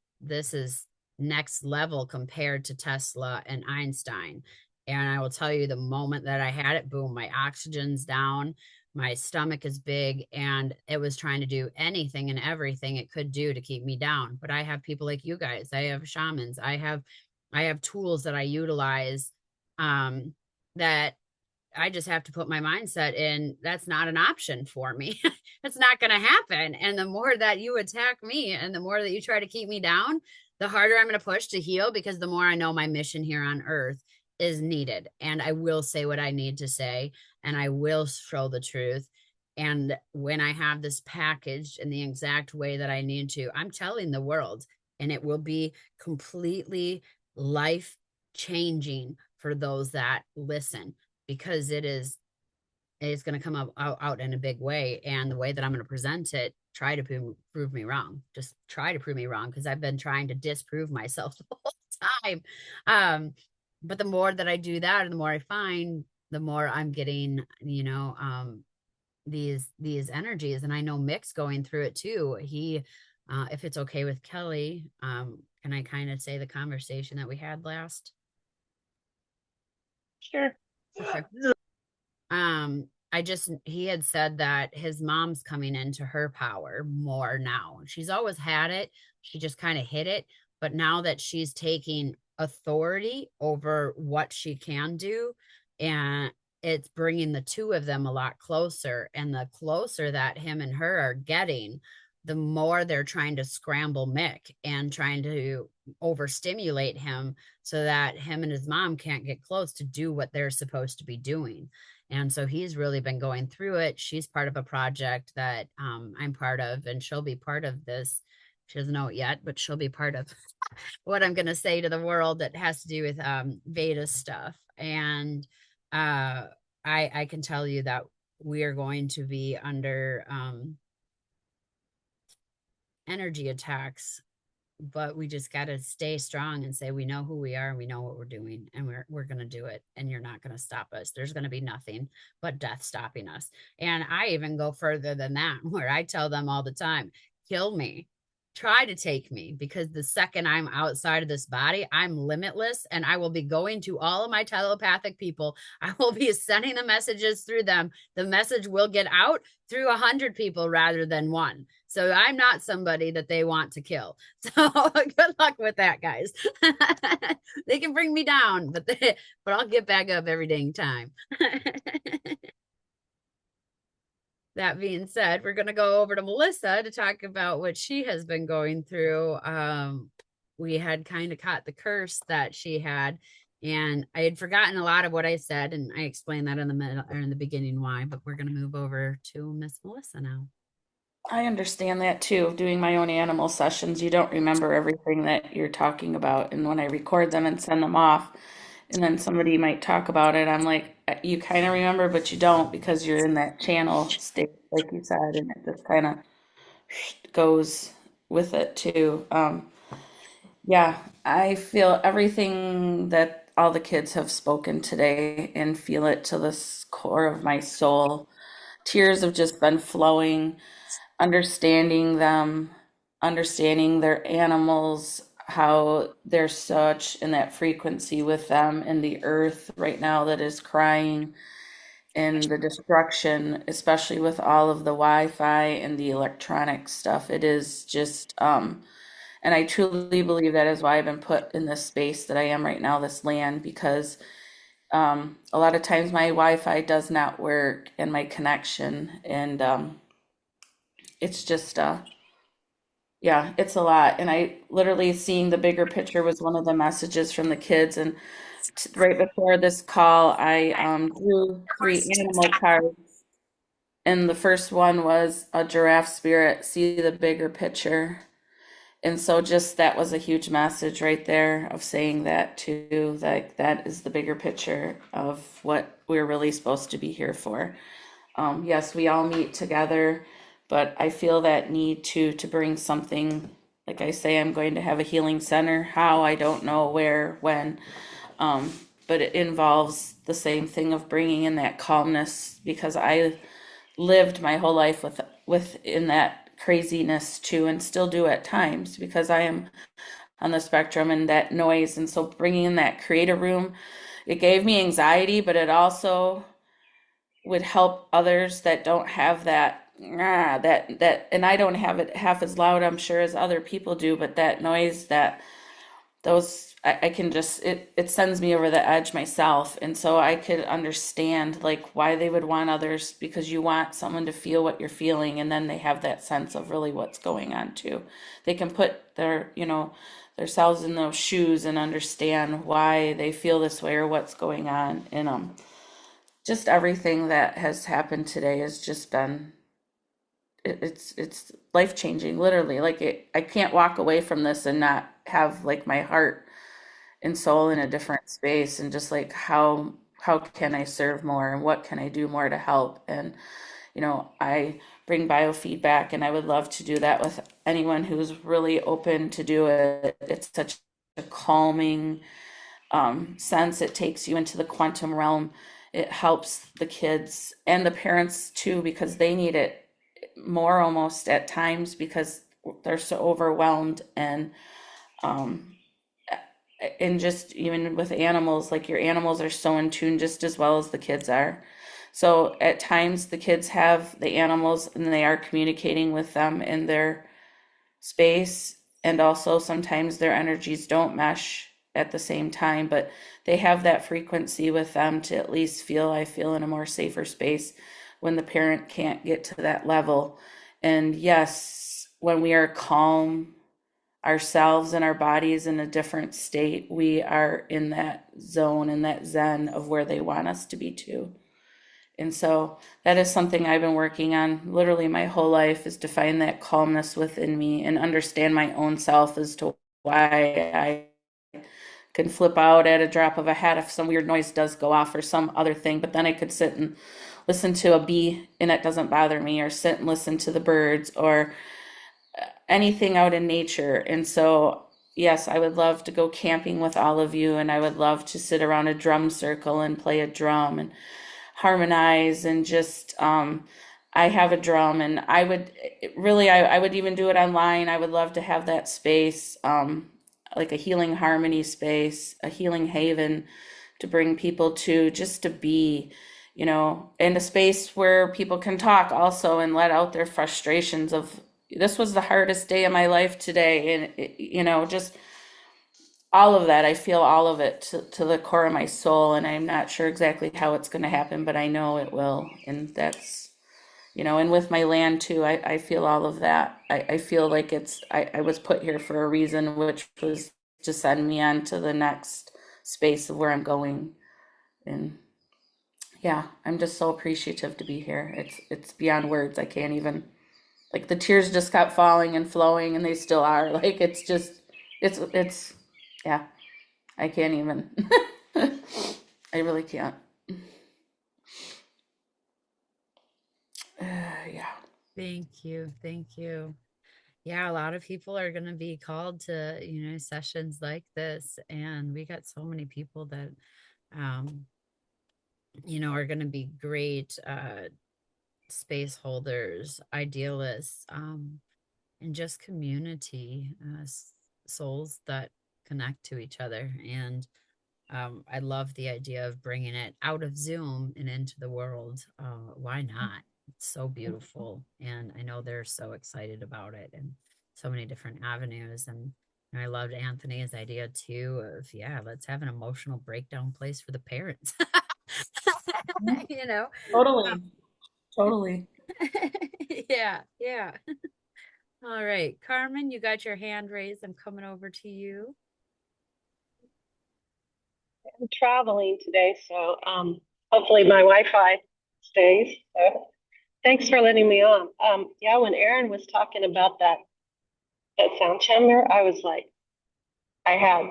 next level compared to Tesla and Einstein. And I will tell you, the moment that I had it, boom, my oxygen's down, my stomach is big, and it was trying to do anything and everything it could do to keep me down. But I have people like you guys. I have shamans. I have tools that I utilize, that I just have to put my mindset in. That's not an option for me. It's not going to happen. And the more that you attack me and the more that you try to keep me down, the harder I'm going to push to heal, because the more I know my mission here on earth is needed. And I will say what I need to say, and I will show the truth. And when I have this packaged in the exact way that I need to, I'm telling the world, and it will be completely life changing for those that listen, because it's going to come out in a big way. And the way that I'm going to present it, try to prove me wrong. Just try to prove me wrong, because I've been trying to disprove myself the whole time. But the more that I do that, and the more I find, the more I'm getting, these energies. And I know Mick's going through it too. He, if it's okay with Kelly, can I kind of say the conversation that we had last? Sure. Okay. He had said that his mom's coming into her power more now. She's always had it. She just kind of hid it. But now that she's taking authority over what she can do, and it's bringing the two of them a lot closer. And the closer that him and her are getting, the more they're trying to scramble Mick and trying to overstimulate him so that him and his mom can't get close to do what they're supposed to be doing. And so he's really been going through it. She's part of a project that I'm part of, and she'll be part of this. She doesn't know it yet, but she'll be part of what I'm going to say to the world that has to do with Veda stuff. And I can tell you that we are going to be under energy attacks, but we just got to stay strong and say we know who we are and we know what we're doing, and we're going to do it, and you're not going to stop us. There's going to be nothing but death stopping us. And I even go further than that, where I tell them all the time, kill me, try to take me, because the second I'm outside of this body, I'm limitless, and I will be going to all of my telepathic people. I will be sending the messages through them. The message will get out through 100 people rather than one. So I'm not somebody that they want to kill. So good luck with that, guys. They can bring me down, but I'll get back up every dang time. That being said, we're going to go over to Melissa to talk about what she has been going through. We had kind of caught the curse that she had, and I had forgotten a lot of what I said, and I explained that in the middle or in the beginning why. But we're going to move over to Miss Melissa now. I understand that too. Doing my own animal sessions, you don't remember everything that you're talking about. And when I record them and send them off, and then somebody might talk about it, I'm like, you kind of remember, but you don't, because you're in that channel state, like you said, and it just kind of goes with it too. Yeah, I feel everything that all the kids have spoken today and feel it to the core of my soul. Tears have just been flowing, understanding them, understanding their animals, how they're such in that frequency with them and the earth right now that is crying, and the destruction, especially with all of the Wi-Fi and the electronic stuff. It is just, and I truly believe that is why I've been put in this space that I am right now, this land, because a lot of times my Wi-Fi does not work and my connection, and it's just, yeah, it's a lot. And I literally seeing the bigger picture was one of the messages from the kids. And right before this call, I drew three animal cards. And the first one was a giraffe spirit, see the bigger picture. And so just that was a huge message right there of saying that too, like that is the bigger picture of what we're really supposed to be here for. Yes, we all meet together, but I feel that need to bring something, like I say, I'm going to have a healing center. How, I don't know, where, when, but it involves the same thing of bringing in that calmness, because I lived my whole life within that craziness too, and still do at times because I am on the spectrum and that noise. And so bringing in that creative room, it gave me anxiety, but it also would help others that don't have that and I don't have it half as loud, I'm sure, as other people do, but that noise, that those I can just it sends me over the edge myself. And so I could understand like why they would want others, because you want someone to feel what you're feeling, and then they have that sense of really what's going on too. They can put themselves in those shoes and understand why they feel this way or what's going on. And just everything that has happened today has just been it's life changing, literally. I can't walk away from this and not have like my heart and soul in a different space, and just like how can I serve more and what can I do more to help. And I bring biofeedback, and I would love to do that with anyone who's really open to do it. It's such a calming sense. It takes you into the quantum realm. It helps the kids and the parents too, because they need it more almost at times, because they're so overwhelmed. And just even with animals, like your animals are so in tune just as well as the kids are. So at times the kids have the animals and they are communicating with them in their space, and also sometimes their energies don't mesh at the same time, but they have that frequency with them to at least I feel in a more safer space when the parent can't get to that level. And yes, when we are calm ourselves and our bodies in a different state, we are in that zone and that zen of where they want us to be too. And so that is something I've been working on literally my whole life, is to find that calmness within me and understand my own self as to why I can flip out at a drop of a hat if some weird noise does go off or some other thing. But then I could sit and listen to a bee and it doesn't bother me, or sit and listen to the birds or anything out in nature. And so, yes, I would love to go camping with all of you, and I would love to sit around a drum circle and play a drum and harmonize and just I have a drum, and I would really I would even do it online. I would love to have that space, like a healing harmony space, a healing haven to bring people to, just to be, in a space where people can talk also and let out their frustrations of, this was the hardest day of my life today. And just all of that. I feel all of it to the core of my soul, and I'm not sure exactly how it's going to happen, but I know it will. And that's, and with my land too, I feel all of that. I feel like I was put here for a reason, which was to send me on to the next space of where I'm going. And yeah, I'm just so appreciative to be here. It's beyond words. I can't even, like, the tears just kept falling and flowing, and they still are. Like, it's just, it's yeah, I can't even. I really can't. Yeah. Thank you. Thank you. Yeah, a lot of people are going to be called to, sessions like this. And we got so many people that, um, are going to be great space holders, idealists, and just community souls that connect to each other. And I love the idea of bringing it out of Zoom and into the world. Why not? It's so beautiful. And I know they're so excited about it and so many different avenues. And I loved Anthony's idea too of, yeah, let's have an emotional breakdown place for the parents. you know? Totally. Totally. Yeah, yeah. All right. Carmen, you got your hand raised. I'm coming over to you. I'm traveling today, so hopefully my Wi-Fi stays. So thanks for letting me on. Yeah, when Aaron was talking about that sound chamber, I was like, I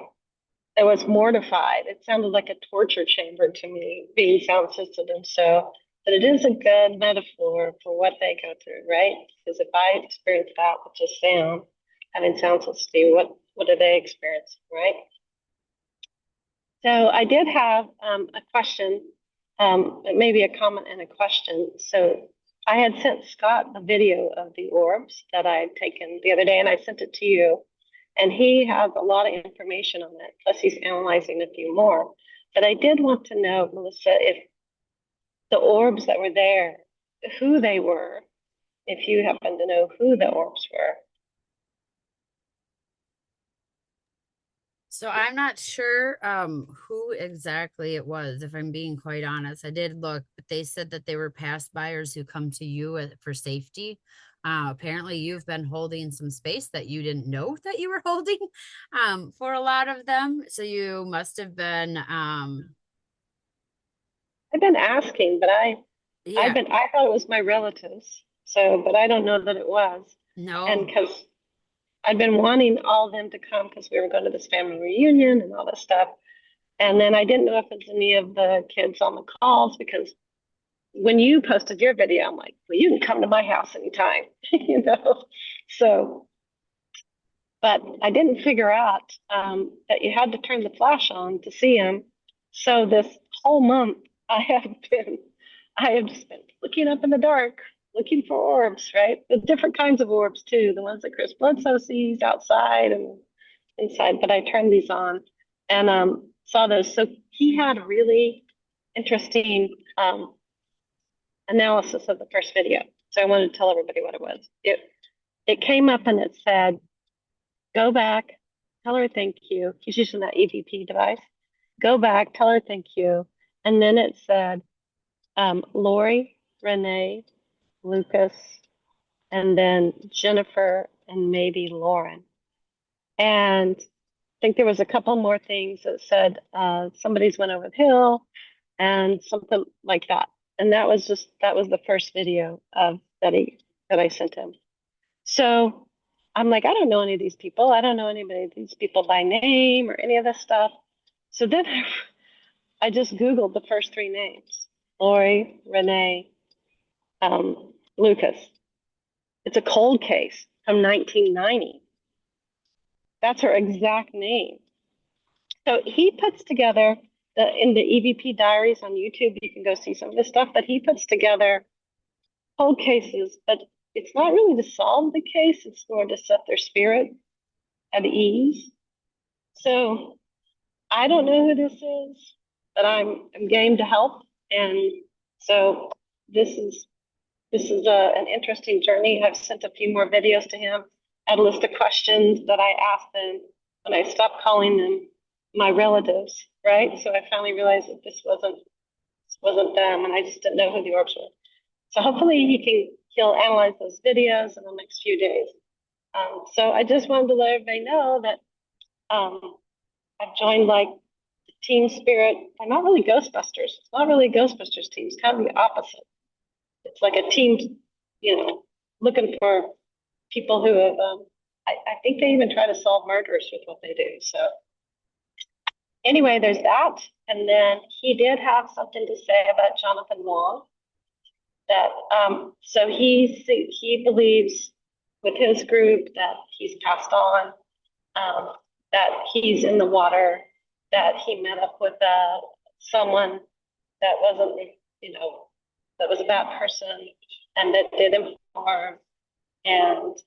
was mortified. It sounded like a torture chamber to me, being sound assisted, and so. But it is a good metaphor for what they go through, right? Because if I experience that with just sound, having sound assisted, what do they experience, right? So I did have a question, maybe a comment and a question. So I had sent Scott the video of the orbs that I had taken the other day, and I sent it to you. And he has a lot of information on it. Plus, he's analyzing a few more. But I did want to know, Melissa, if the orbs that were there, who they were, if you happen to know who the orbs were. So I'm not sure who exactly it was, if I'm being quite honest. I did look, but they said that they were past buyers who come to you for safety. Apparently you've been holding some space that you didn't know that you were holding for a lot of them. So you must have been I've been asking, but yeah, I thought it was my relatives. So, but I don't know that it was. And no. because I'd been wanting all of them to come because we were going to this family reunion and all this stuff. And then I didn't know if it's any of the kids on the calls because when you posted your video, I'm like, well, you can come to my house anytime, you know? So, but I didn't figure out that you had to turn the flash on to see them. So this whole month, I have just been looking up in the dark, looking for orbs, right? The different kinds of orbs too, the ones that Chris Bledsoe sees outside and inside. But I turned these on and saw those. So he had a really interesting analysis of the first video. So I wanted to tell everybody what it was. It came up and it said, go back, tell her thank you. He's using that EVP device. Go back, tell her thank you. And then it said, Lori, Renee, Lucas, and then Jennifer, and maybe Lauren. And I think there was a couple more things that said somebody's went over the hill and something like that. And that was the first video of that I sent him. So I'm like, I don't know any of these people. I don't know anybody of these people by name or any of this stuff. So then I just Googled the first three names, Lori, Renee, Lucas. It's a cold case from 1990. That's her exact name. So he puts together in the EVP diaries on YouTube, you can go see some of the stuff that he puts together cold cases, but it's not really to solve the case, it's more to set their spirit at ease. So I don't know who this is, but I'm game to help. And so this is an interesting journey. I've sent a few more videos to him. I had a list of questions that I asked them when I stopped calling them my relatives, right? So I finally realized that this wasn't them, and I just didn't know who the orbs were. So hopefully he'll analyze those videos in the next few days. So I just wanted to let everybody know that I've joined like Team Spirit. I'm not really Ghostbusters. It's not really a Ghostbusters team. It's kind of the opposite. It's like a team, looking for people who have. I think they even try to solve murders with what they do. So anyway, there's that. And then he did have something to say about Jonathan Wong. That so he believes with his group, that he's passed on, that he's in the water, that he met up with someone that wasn't, you know, that was a bad person and that did him harm. And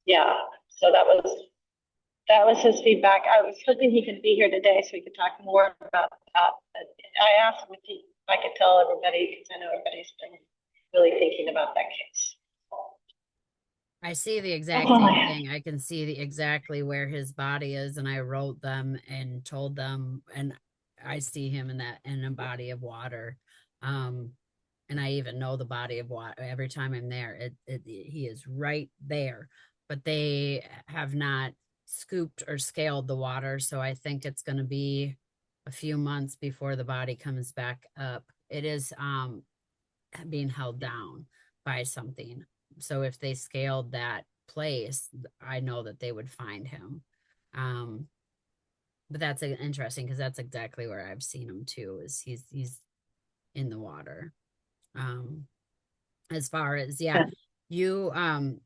yeah, so that was his feedback. I was hoping he could be here today so we could talk more about that. But I asked him if I could tell everybody, because I know everybody's been really thinking about that case. I see the exact same thing. I can see exactly where his body is, and I wrote them and told them, and I see him in a body of water. And I even know the body of water every time I'm there. He is right there, but they have not scooped or scaled the water, so I think it's going to be a few months before the body comes back up. It is being held down by something. So if they scaled that place, I know that they would find him. But that's interesting because that's exactly where I've seen him too, is he's in the water. As far as, yeah, you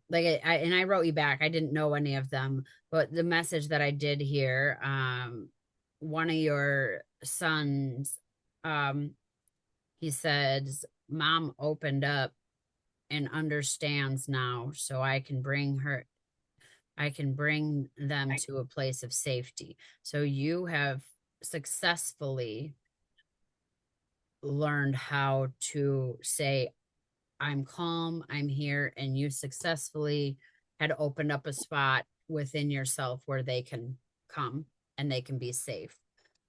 like I wrote you back. I didn't know any of them, but the message that I did hear, one of your sons, he says, Mom opened up and understands now, so I can bring them to a place of safety. So you have successfully learned how to say, I'm calm, I'm here, and you successfully had opened up a spot within yourself where they can come and they can be safe.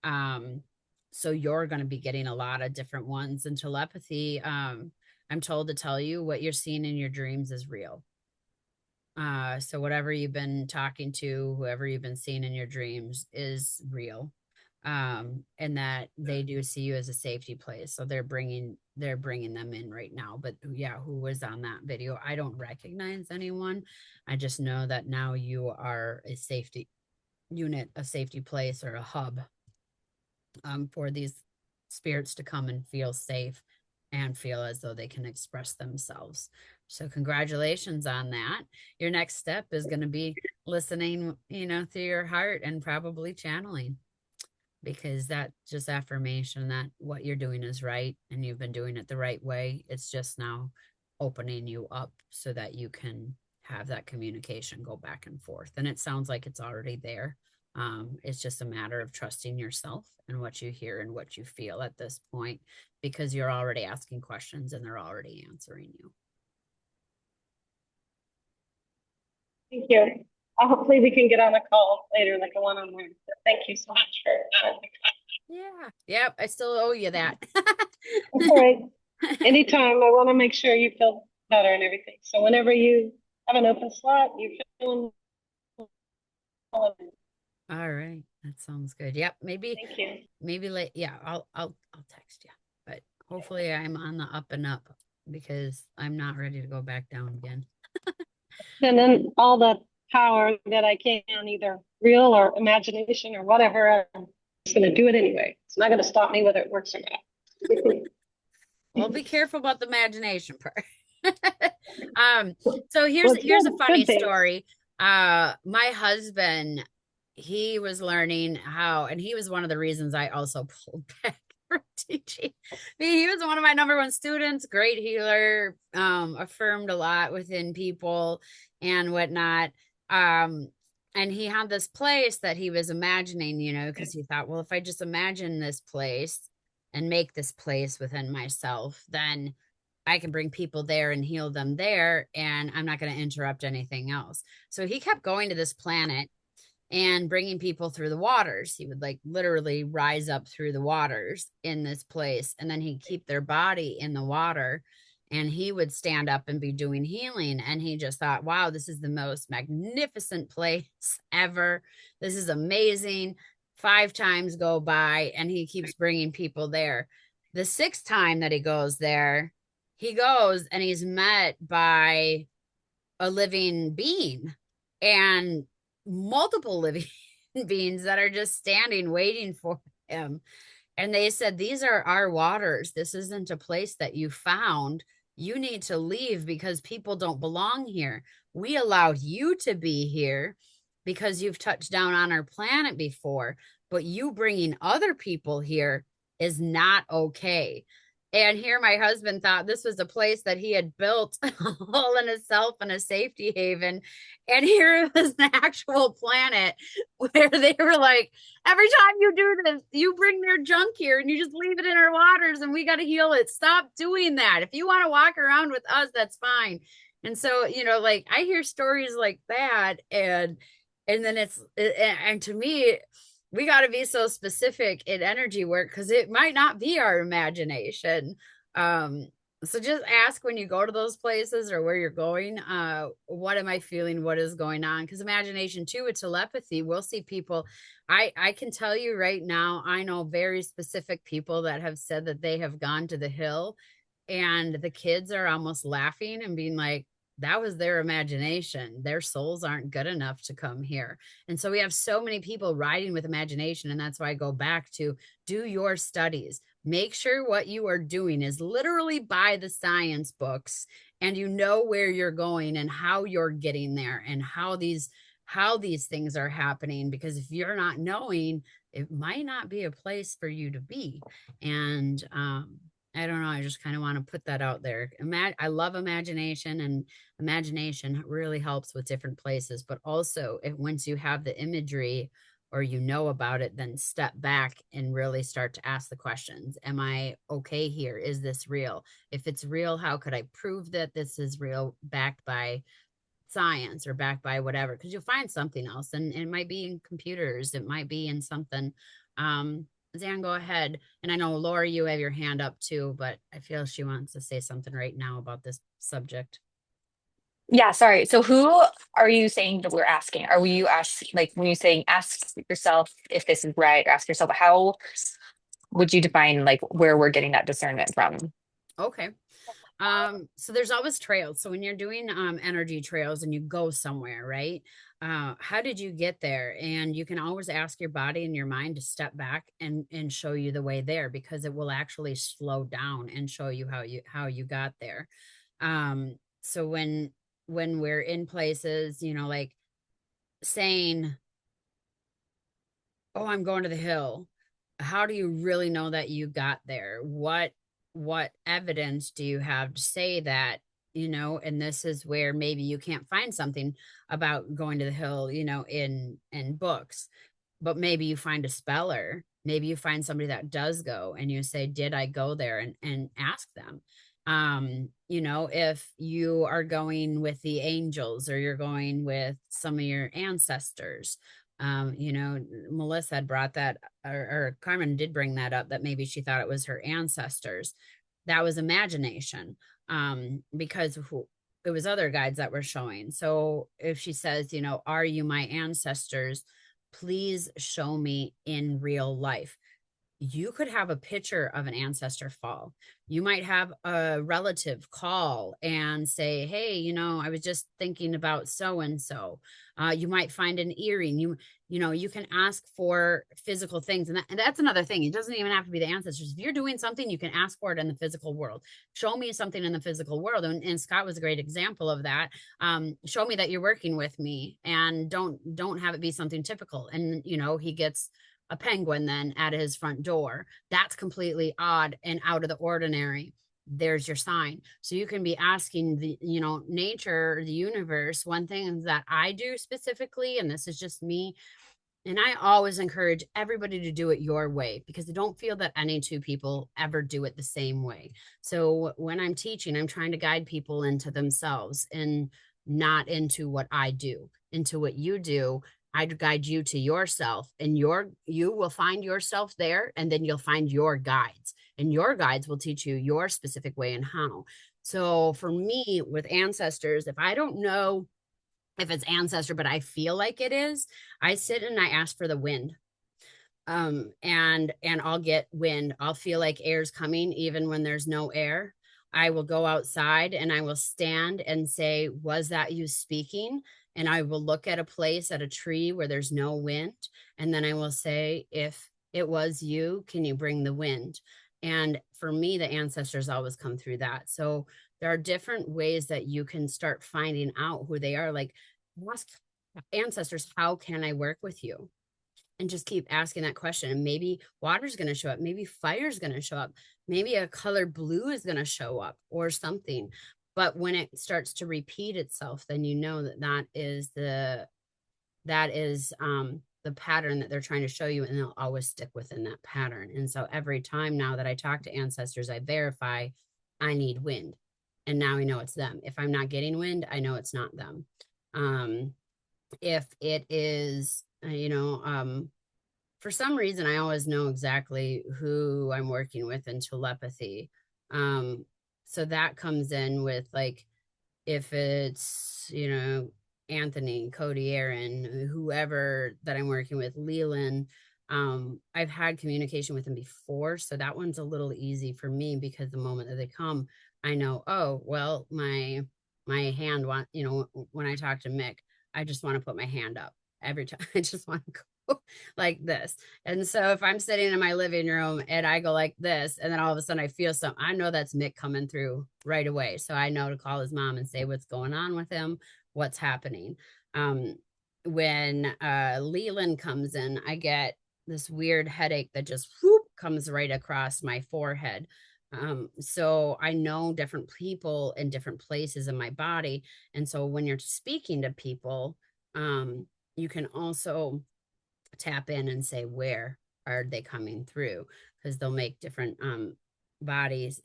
So you're going to be getting a lot of different ones. And telepathy, I'm told to tell you what you're seeing in your dreams is real. So whatever you've been talking to, whoever you've been seeing in your dreams is real. And that they do see you as a safety place. So they're bringing them in right now. But yeah, who was on that video? I don't recognize anyone. I just know that now you are a safety unit, a safety place, or a hub for these spirits to come and feel safe and feel as though they can express themselves. So congratulations on that. Your next step is going to be listening, through your heart and probably channeling, because that's just affirmation that what you're doing is right and you've been doing it the right way. It's just now opening you up so that you can have that communication go back and forth. And it sounds like it's already there. It's just a matter of trusting yourself and what you hear and what you feel at this point, because you're already asking questions and they're already answering you. Thank you. Hopefully we can get on a call later, like a one-on-one. Thank you so much for Yeah. Yep. I still owe you that. All right. Anytime. I want to make sure you feel better and everything. So whenever you have an open slot, you feel. All right. That sounds good. Yep. Thank you. Maybe late. Yeah. I'll text you, but hopefully I'm on the up and up, because I'm not ready to go back down again. And then all the power that I can, either real or imagination or whatever, I'm just going to do it anyway. It's not going to stop me whether it works or not. Well, be careful about the imagination part. So here's a funny story. My husband, he was learning how, and he was one of the reasons I also pulled back from teaching. I mean, he was one of my number one students, great healer, affirmed a lot within people and whatnot. And he had this place that he was imagining, because he thought, well, if I just imagine this place and make this place within myself, then I can bring people there and heal them there, and I'm not going to interrupt anything else. So he kept going to this planet and bringing people through the waters. He would literally rise up through the waters in this place, and then he'd keep their body in the water, and he would stand up and be doing healing. And he just thought, wow, this is the most magnificent place ever. This is amazing. 5 times go by and he keeps bringing people there. The 6th time that he goes there, he goes and he's met by a living being and multiple living beings that are just standing waiting for him. And they said, these are our waters. This isn't a place that you found. You need to leave because people don't belong here. We allowed you to be here because you've touched down on our planet before, but you bringing other people here is not okay. And here my husband thought this was a place that he had built all in himself and a safety haven. And here it was an actual planet where they were like, every time you do this, you bring their junk here and you just leave it in our waters and we got to heal it. Stop doing that. If you want to walk around with us, that's fine. And so, like I hear stories like that, and then and to me, we got to be so specific in energy work because it might not be our imagination. So just ask when you go to those places or where you're going, what am I feeling? What is going on? Because imagination too, with telepathy, we'll see people. I can tell you right now, I know very specific people that have said that they have gone to the hill and the kids are almost laughing and being like, that was their imagination. Their souls aren't good enough to come here. And so we have so many people riding with imagination. And that's why I go back to do your studies. Make sure what you are doing is literally by the science books and you know where you're going and how you're getting there and how these things are happening. Because if you're not knowing, it might not be a place for you to be. And I don't know. I just kind of want to put that out there. I love imagination, and imagination really helps with different places. But also, once you have the imagery or you know about it, then step back and really start to ask the questions. Am I okay here? Is this real? If it's real, how could I prove that this is real, backed by science or backed by whatever? Because you'll find something else, and it might be in computers. It might be in something. Zan, go ahead. And I know, Laura, you have your hand up too, but I feel she wants to say something right now about this subject. Yeah, sorry. So who are you saying that we're asking? Are you asking, like when you saying ask yourself if this is right, or ask yourself how would you define like where we're getting that discernment from? Okay. So there's always trails. So when you're doing energy trails and you go somewhere, right? How did you get there? And you can always ask your body and your mind to step back and show you the way there, because it will actually slow down and show you how you got there. So when we're in places, like saying, oh, I'm going to the hill. How do you really know that you got there? What evidence do you have to say that? And this is where maybe you can't find something about going to the hill, in books, but maybe you find a speller, maybe you find somebody that does go, and you say, did I go there? And ask them. If you are going with the angels or you're going with some of your ancestors, Melissa had brought that, or Carmen did bring that up, that maybe she thought it was her ancestors. That was imagination, because it was other guides that were showing. So if she says, are you my ancestors? Please show me in real life. You could have a picture of an ancestor fall. You might have a relative call and say, hey, I was just thinking about so-and-so. You might find an earring. You can ask for physical things. And that's another thing. It doesn't even have to be the ancestors. If you're doing something, you can ask for it in the physical world. Show me something in the physical world. And Scott was a great example of that. Show me that you're working with me, and don't have it be something typical. And, he gets a penguin then at his front door. That's completely odd and out of the ordinary. There's your sign. So you can be asking the, nature, the universe. One thing that I do specifically, and this is just me, and I always encourage everybody to do it your way, because I don't feel that any two people ever do it the same way. So when I'm teaching, I'm trying to guide people into themselves and not into what I do, into what you do. I'd guide you to yourself, and you will find yourself there, and then you'll find your guides, and your guides will teach you your specific way and how. So for me with ancestors, if I don't know if it's ancestor, but I feel like it is, I sit and I ask for the wind. And I'll get wind. I'll feel like air's coming even when there's no air. I will go outside and I will stand and say, was that you speaking? And I will look at a place, at a tree where there's no wind. And then I will say, if it was you, can you bring the wind? And for me, the ancestors always come through that. So there are different ways that you can start finding out who they are. Like, ask ancestors, how can I work with you? And just keep asking that question. And maybe water's going to show up. Maybe fire's going to show up. Maybe a color blue is going to show up or something. But when it starts to repeat itself, then you know that that is the pattern that they're trying to show you, and they'll always stick within that pattern. And so every time now that I talk to ancestors, I verify I need wind. And now I know it's them. If I'm not getting wind, I know it's not them. If it is, for some reason, I always know exactly who I'm working with in telepathy. So that comes in with, like, if it's, Anthony, Cody, Aaron, whoever that I'm working with, Leland, I've had communication with them before. So that one's a little easy for me, because the moment that they come, I know, oh, well, my hand when I talk to Mick, I just want to put my hand up every time. I just want to go like this. And so if I'm sitting in my living room and I go like this, and then all of a sudden I feel something, I know that's Mick coming through right away. So I know to call his mom and say what's going on with him, what's happening. When Leland comes in, I get this weird headache that just whoop comes right across my forehead. So I know different people in different places in my body. And so when you're speaking to people, you can also tap in and say, where are they coming through? Because they'll make different bodies,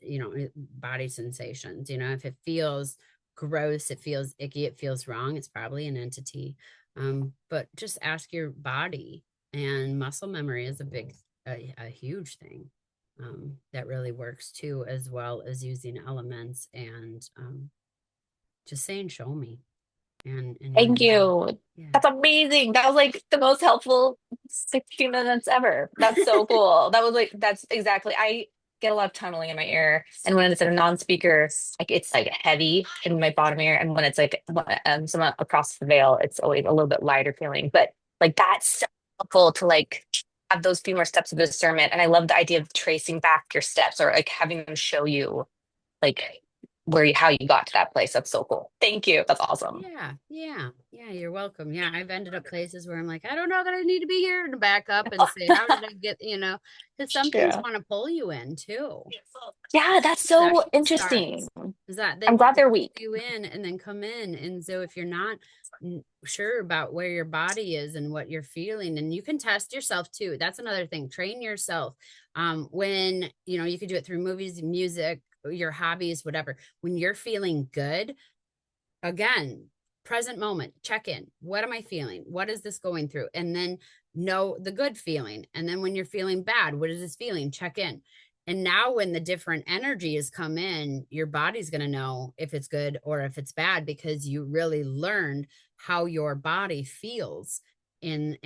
body sensations. If it feels gross, it feels icky, it feels wrong, it's probably an entity. But just ask your body. And muscle memory is a huge thing that really works too, as well as using elements and just saying, show me. And Thank you. yeah. That's amazing. That was like the most helpful 60 minutes ever. That's so cool. That's exactly. I get a lot of tunneling in my ear. And when it's a non-speaker, like it's like heavy in my bottom ear. And when it's like someone across the veil, it's always a little bit lighter feeling. But like that's so helpful to like have those few more steps of discernment. And I love the idea of tracing back your steps, or like having them show you like how you got to that place. That's so cool. Thank you. That's awesome. Yeah, you're welcome. Yeah, I've ended up places where I'm like, I don't know that I need to be here, to back up and say, how did I get, because some things Yeah. want to pull you in too. Yeah, that's so Session interesting. starts, is that they I'm want glad to they're pull weak. you in and then come in. And so if you're not sure about where your body is and what you're feeling, and you can test yourself too. That's another thing. Train yourself. When, you can do it through movies, music, your hobbies, whatever. When you're feeling good, again, present moment, check in. What am I feeling? What is this going through? And then know the good feeling. And then when you're feeling bad, what is this feeling? Check in. And now when the different energies come in, your body's going to know if it's good or if it's bad, because you really learned how your body feels in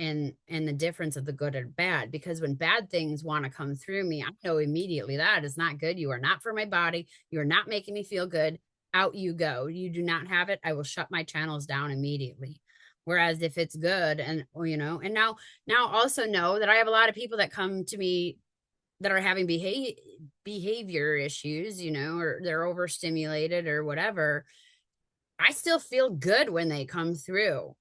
the difference of the good and bad. Because when bad things want to come through me, I know immediately that is not good. You are not for my body. You are not making me feel good. Out you go. You do not have it. I will shut my channels down immediately. Whereas if it's good, and and now also know that I have a lot of people that come to me that are having behavior issues, or they're overstimulated or whatever. I still feel good when they come through,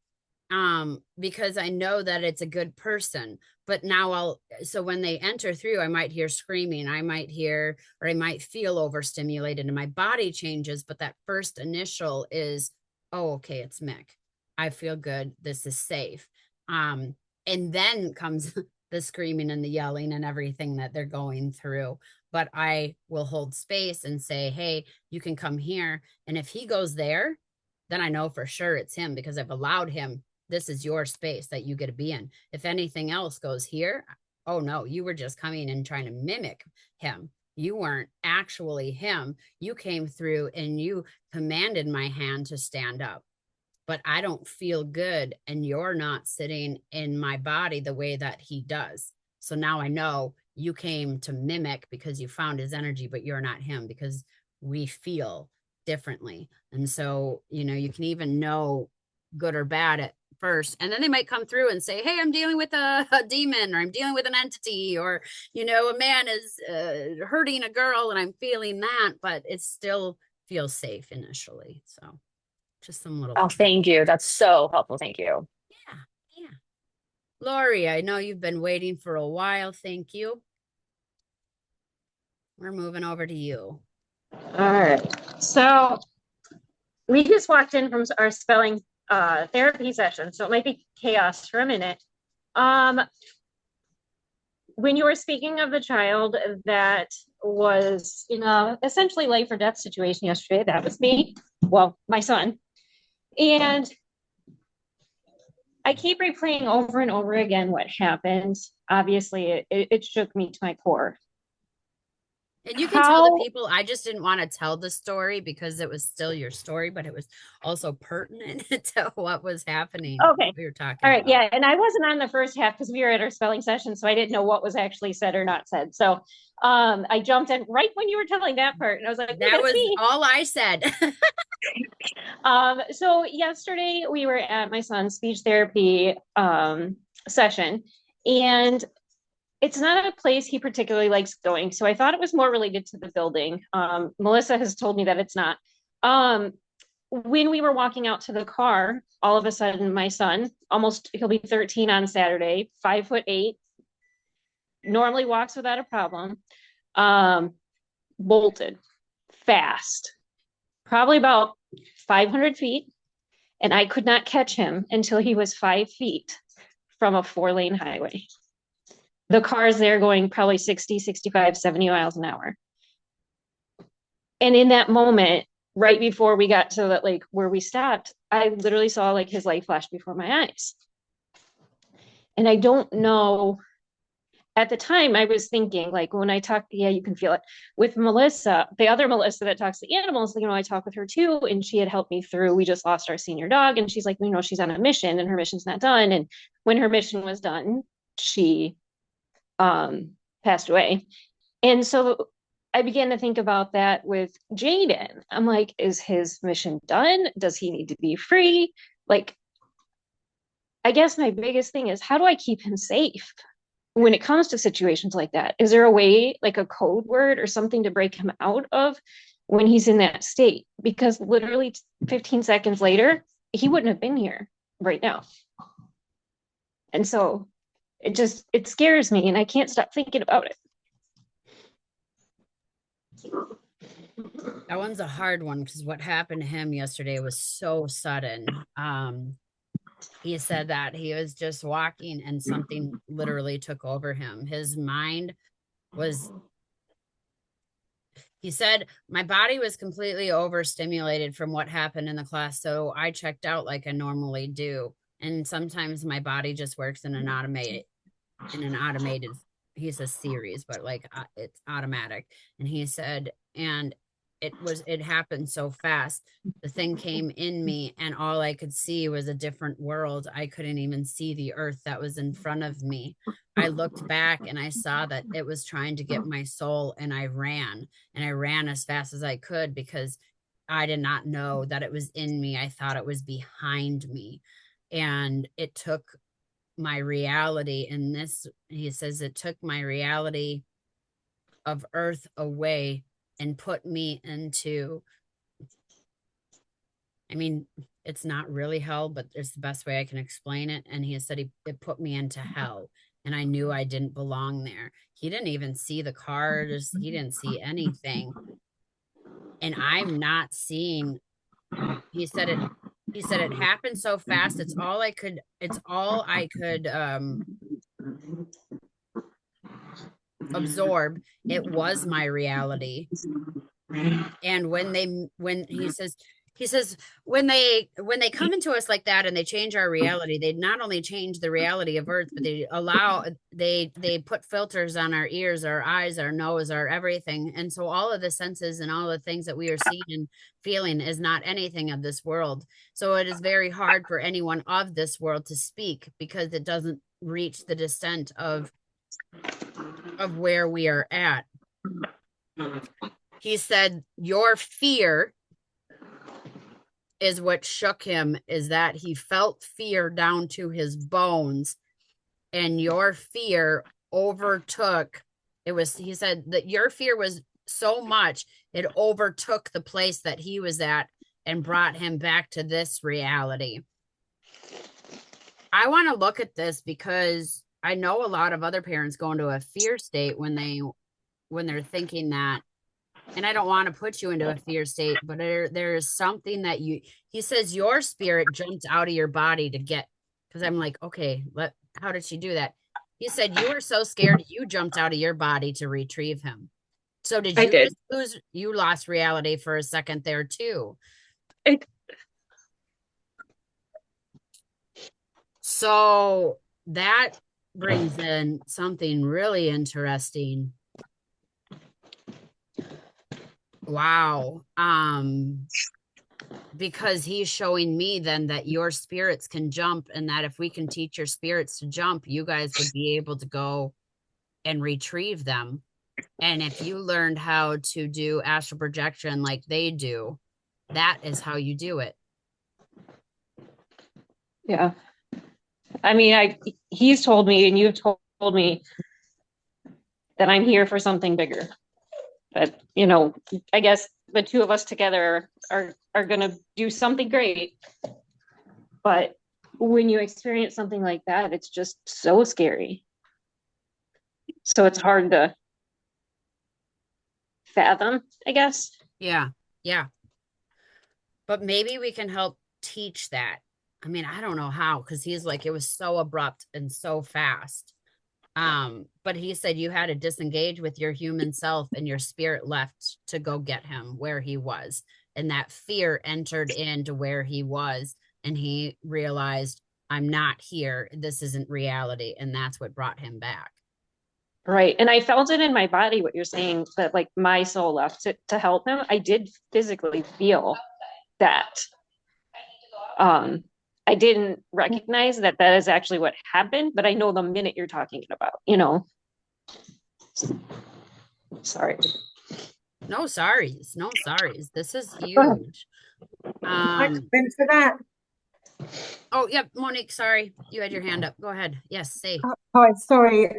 because I know that it's a good person. But now so when they enter through, I might hear screaming, I might feel overstimulated and my body changes. But that first initial is, oh, okay, it's Mick. I feel good. This is safe. And then comes the screaming and the yelling and everything that they're going through. But I will hold space and say, hey, you can come here. And if he goes there, then I know for sure it's him, because I've allowed him. This is your space that you get to be in. If anything else goes here, oh no, you were just coming and trying to mimic him. You weren't actually him. You came through and you commanded my hand to stand up. But I don't feel good, and you're not sitting in my body the way that he does. So now I know you came to mimic because you found his energy, but you're not him, because we feel differently. And so, you can even know good or bad at first, and then they might come through and say, hey, I'm dealing with a demon, or I'm dealing with an entity, or a man is hurting a girl, and I'm feeling that, but it's still feel safe initially. So just some little Oh, thank you. That's so helpful. Thank you. yeah, yeah. Lori, I know you've been waiting for a while. Thank you. We're moving over to you. All right. So we just walked in from our spelling therapy session, so it might be chaos for a minute. When you were speaking of the child that was in a essentially life or death situation yesterday, that was me. Well, my son. And I keep replaying over and over again what happened. Obviously, it shook me to my core. And you can tell the How people, I just didn't want to tell the story because it was still your story, but it was also pertinent to what was happening. okay. We were talking All right, about. yeah, and I wasn't on the first half because we were at our spelling session, so I didn't know what was actually said or not said. So I jumped in right when you were telling that part, and I was like, That that's was me. all I said. So yesterday we were at my son's speech therapy session, and it's not a place he particularly likes going. So I thought it was more related to the building. Melissa has told me that it's not. When we were walking out to the car, all of a sudden, my son, he'll be 13 on Saturday, 5'8", normally walks without a problem, bolted fast, probably about 500 feet. And I could not catch him until he was 5 feet from a 4-lane highway. The car's there going probably 60, 65, 70 miles an hour. And in that moment, right before we got to that, like where we stopped, I literally saw like his light flash before my eyes. And I don't know, at the time I was thinking, like when I talk, yeah, you can feel it with Melissa, the other Melissa that talks to animals, you know, I talk with her too, and she had helped me through, we just lost our senior dog, and she's like, you know, she's on a mission and her mission's not done. And when her mission was done, she passed away. And so I began to think about that with Jaden. I'm like, is his mission done? Does he need to be free? Like, I guess my biggest thing is, how do I keep him safe when it comes to situations like that? Is there a way, like a code word or something to break him out of when he's in that state? Because literally 15 seconds later, he wouldn't have been here right now. And so it scares me and I can't stop thinking about it. That one's a hard one because what happened to him yesterday was so sudden. He said that he was just walking and something literally took over him. His mind was, he said, my body was completely overstimulated from what happened in the class. So I checked out like I normally do. And sometimes my body just works in an automated, he says series, but like it's automatic. And he said, and it happened so fast. The thing came in me and all I could see was a different world. I couldn't even see the earth that was in front of me. I looked back and I saw that it was trying to get my soul, and I ran as fast as I could because I did not know that it was in me. I thought it was behind me, and it took my reality in this, he says, it took my reality of earth away and put me into, I mean, it's not really hell, but it's the best way I can explain it. And he said it put me into hell, and I knew I didn't belong there. He didn't even see the cars. He didn't see anything. And I'm not seeing, he said it happened so fast. It's all I could absorb. It was my reality. And when he says when they come into us like that and they change our reality, they not only change the reality of earth, but they put filters on our ears, our eyes, our nose, our everything. And so all of the senses and all the things that we are seeing and feeling is not anything of this world. So it is very hard for anyone of this world to speak because it doesn't reach the descent of where we are at. He said, your fear is what shook him, is that he felt fear down to his bones, and your fear overtook. He said that your fear was so much it overtook the place that he was at and brought him back to this reality. I want to look at this because I know a lot of other parents go into a fear state when they're thinking that, and I don't want to put you into a fear state, but there is something that he says your spirit jumped out of your body to get, because I'm like, okay, how did she do that? He said you were so scared you jumped out of your body to retrieve him. So did I you did. just lose? You lost reality for a second there too. So that brings in something really interesting. Wow. Because he's showing me then that your spirits can jump, and that if we can teach your spirits to jump, you guys would be able to go and retrieve them. And if you learned how to do astral projection like they do, that is how you do it. Yeah. I mean, he's told me, and you've told me that I'm here for something bigger. But, you know, I guess the two of us together are going to do something great. But when you experience something like that, it's just so scary. So it's hard to fathom, I guess. Yeah. Yeah. But maybe we can help teach that. I mean, I don't know how, because he's like, it was so abrupt and so fast. But he said you had to disengage with your human self and your spirit left to go get him where he was. And that fear entered into where he was, and he realized, I'm not here. This isn't reality. And that's what brought him back. Right. And I felt it in my body, what you're saying, that like my soul left to help him. I did physically feel that. I didn't recognize that is actually what happened, but I know the minute you're talking about, you know. Sorry. No sorries. No sorries. This is huge. Thanks for that. Oh, yep, Monique, sorry. You had your hand up. Go ahead. Yes, say. Hi, sorry.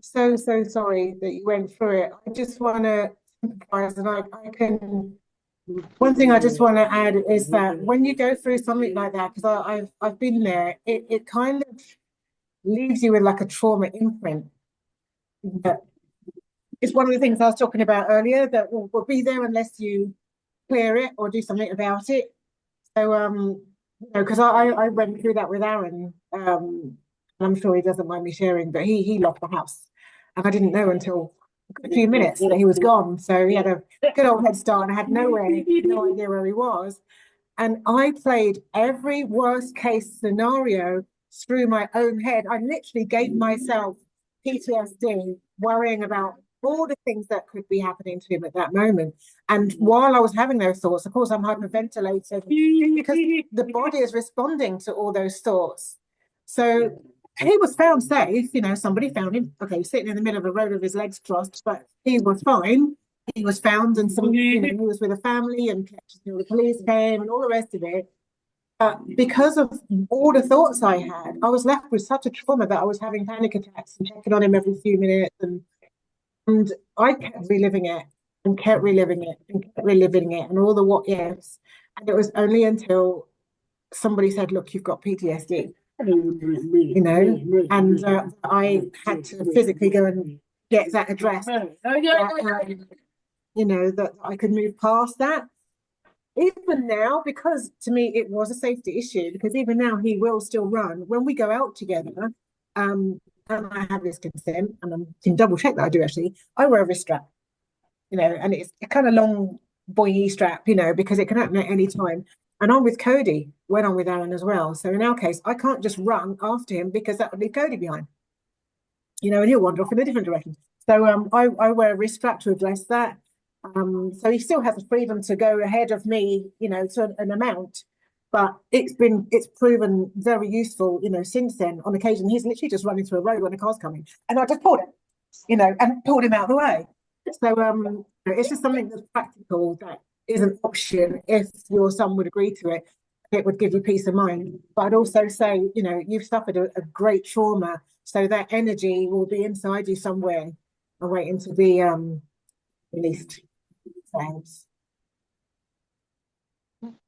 So sorry that you went through it. I just want to sympathize, and I can. One thing I just want to add is that when you go through something like that, because I've been there, it kind of leaves you with like a trauma imprint. That it's one of the things I was talking about earlier that will be there unless you clear it or do something about it. So you know, because I went through that with Aaron, and I'm sure he doesn't mind me sharing, but he lost the house, and I didn't know until a few minutes that he was gone. So he had a good old head start, and I had no idea where he was. And I played every worst case scenario through my own head. I literally gave myself PTSD, worrying about all the things that could be happening to him at that moment. And while I was having those thoughts, of course, I'm hyperventilating because the body is responding to all those thoughts. So he was found safe, you know, somebody found him, okay, sitting in the middle of the road with his legs crossed, but he was fine. He was found, and some, you know, he was with a family, and you know, the police came and all the rest of it. Because of all the thoughts I had, I was left with such a trauma that I was having panic attacks and checking on him every few minutes, and I kept reliving it and kept reliving it and kept reliving it and all the what ifs. And it was only until somebody said, "Look, you've got PTSD," you know, and I had to physically go and get that addressed. You know, that I could move past that. Even now, because to me it was a safety issue, because even now he will still run when we go out together. And I have his consent, and I can double check that I do actually. I wear a wrist strap, you know, and it's a kind of long boy strap, you know, because it can happen at any time. And I'm with Cody when I'm with Aaron as well. So in our case, I can't just run after him because that would leave Cody behind, you know, and he'll wander off in a different direction. So I wear a wrist strap to address that. So he still has the freedom to go ahead of me, you know, to an amount, but it's proven very useful, you know, since then. On occasion, he's literally just running through a road when a car's coming, and I just pulled him, you know, and pulled him out of the way. So it's just something that's practical, that is an option if your son would agree to it. It would give you peace of mind. But I'd also say, you know, you've suffered a great trauma, so that energy will be inside you somewhere, and waiting to be released sounds.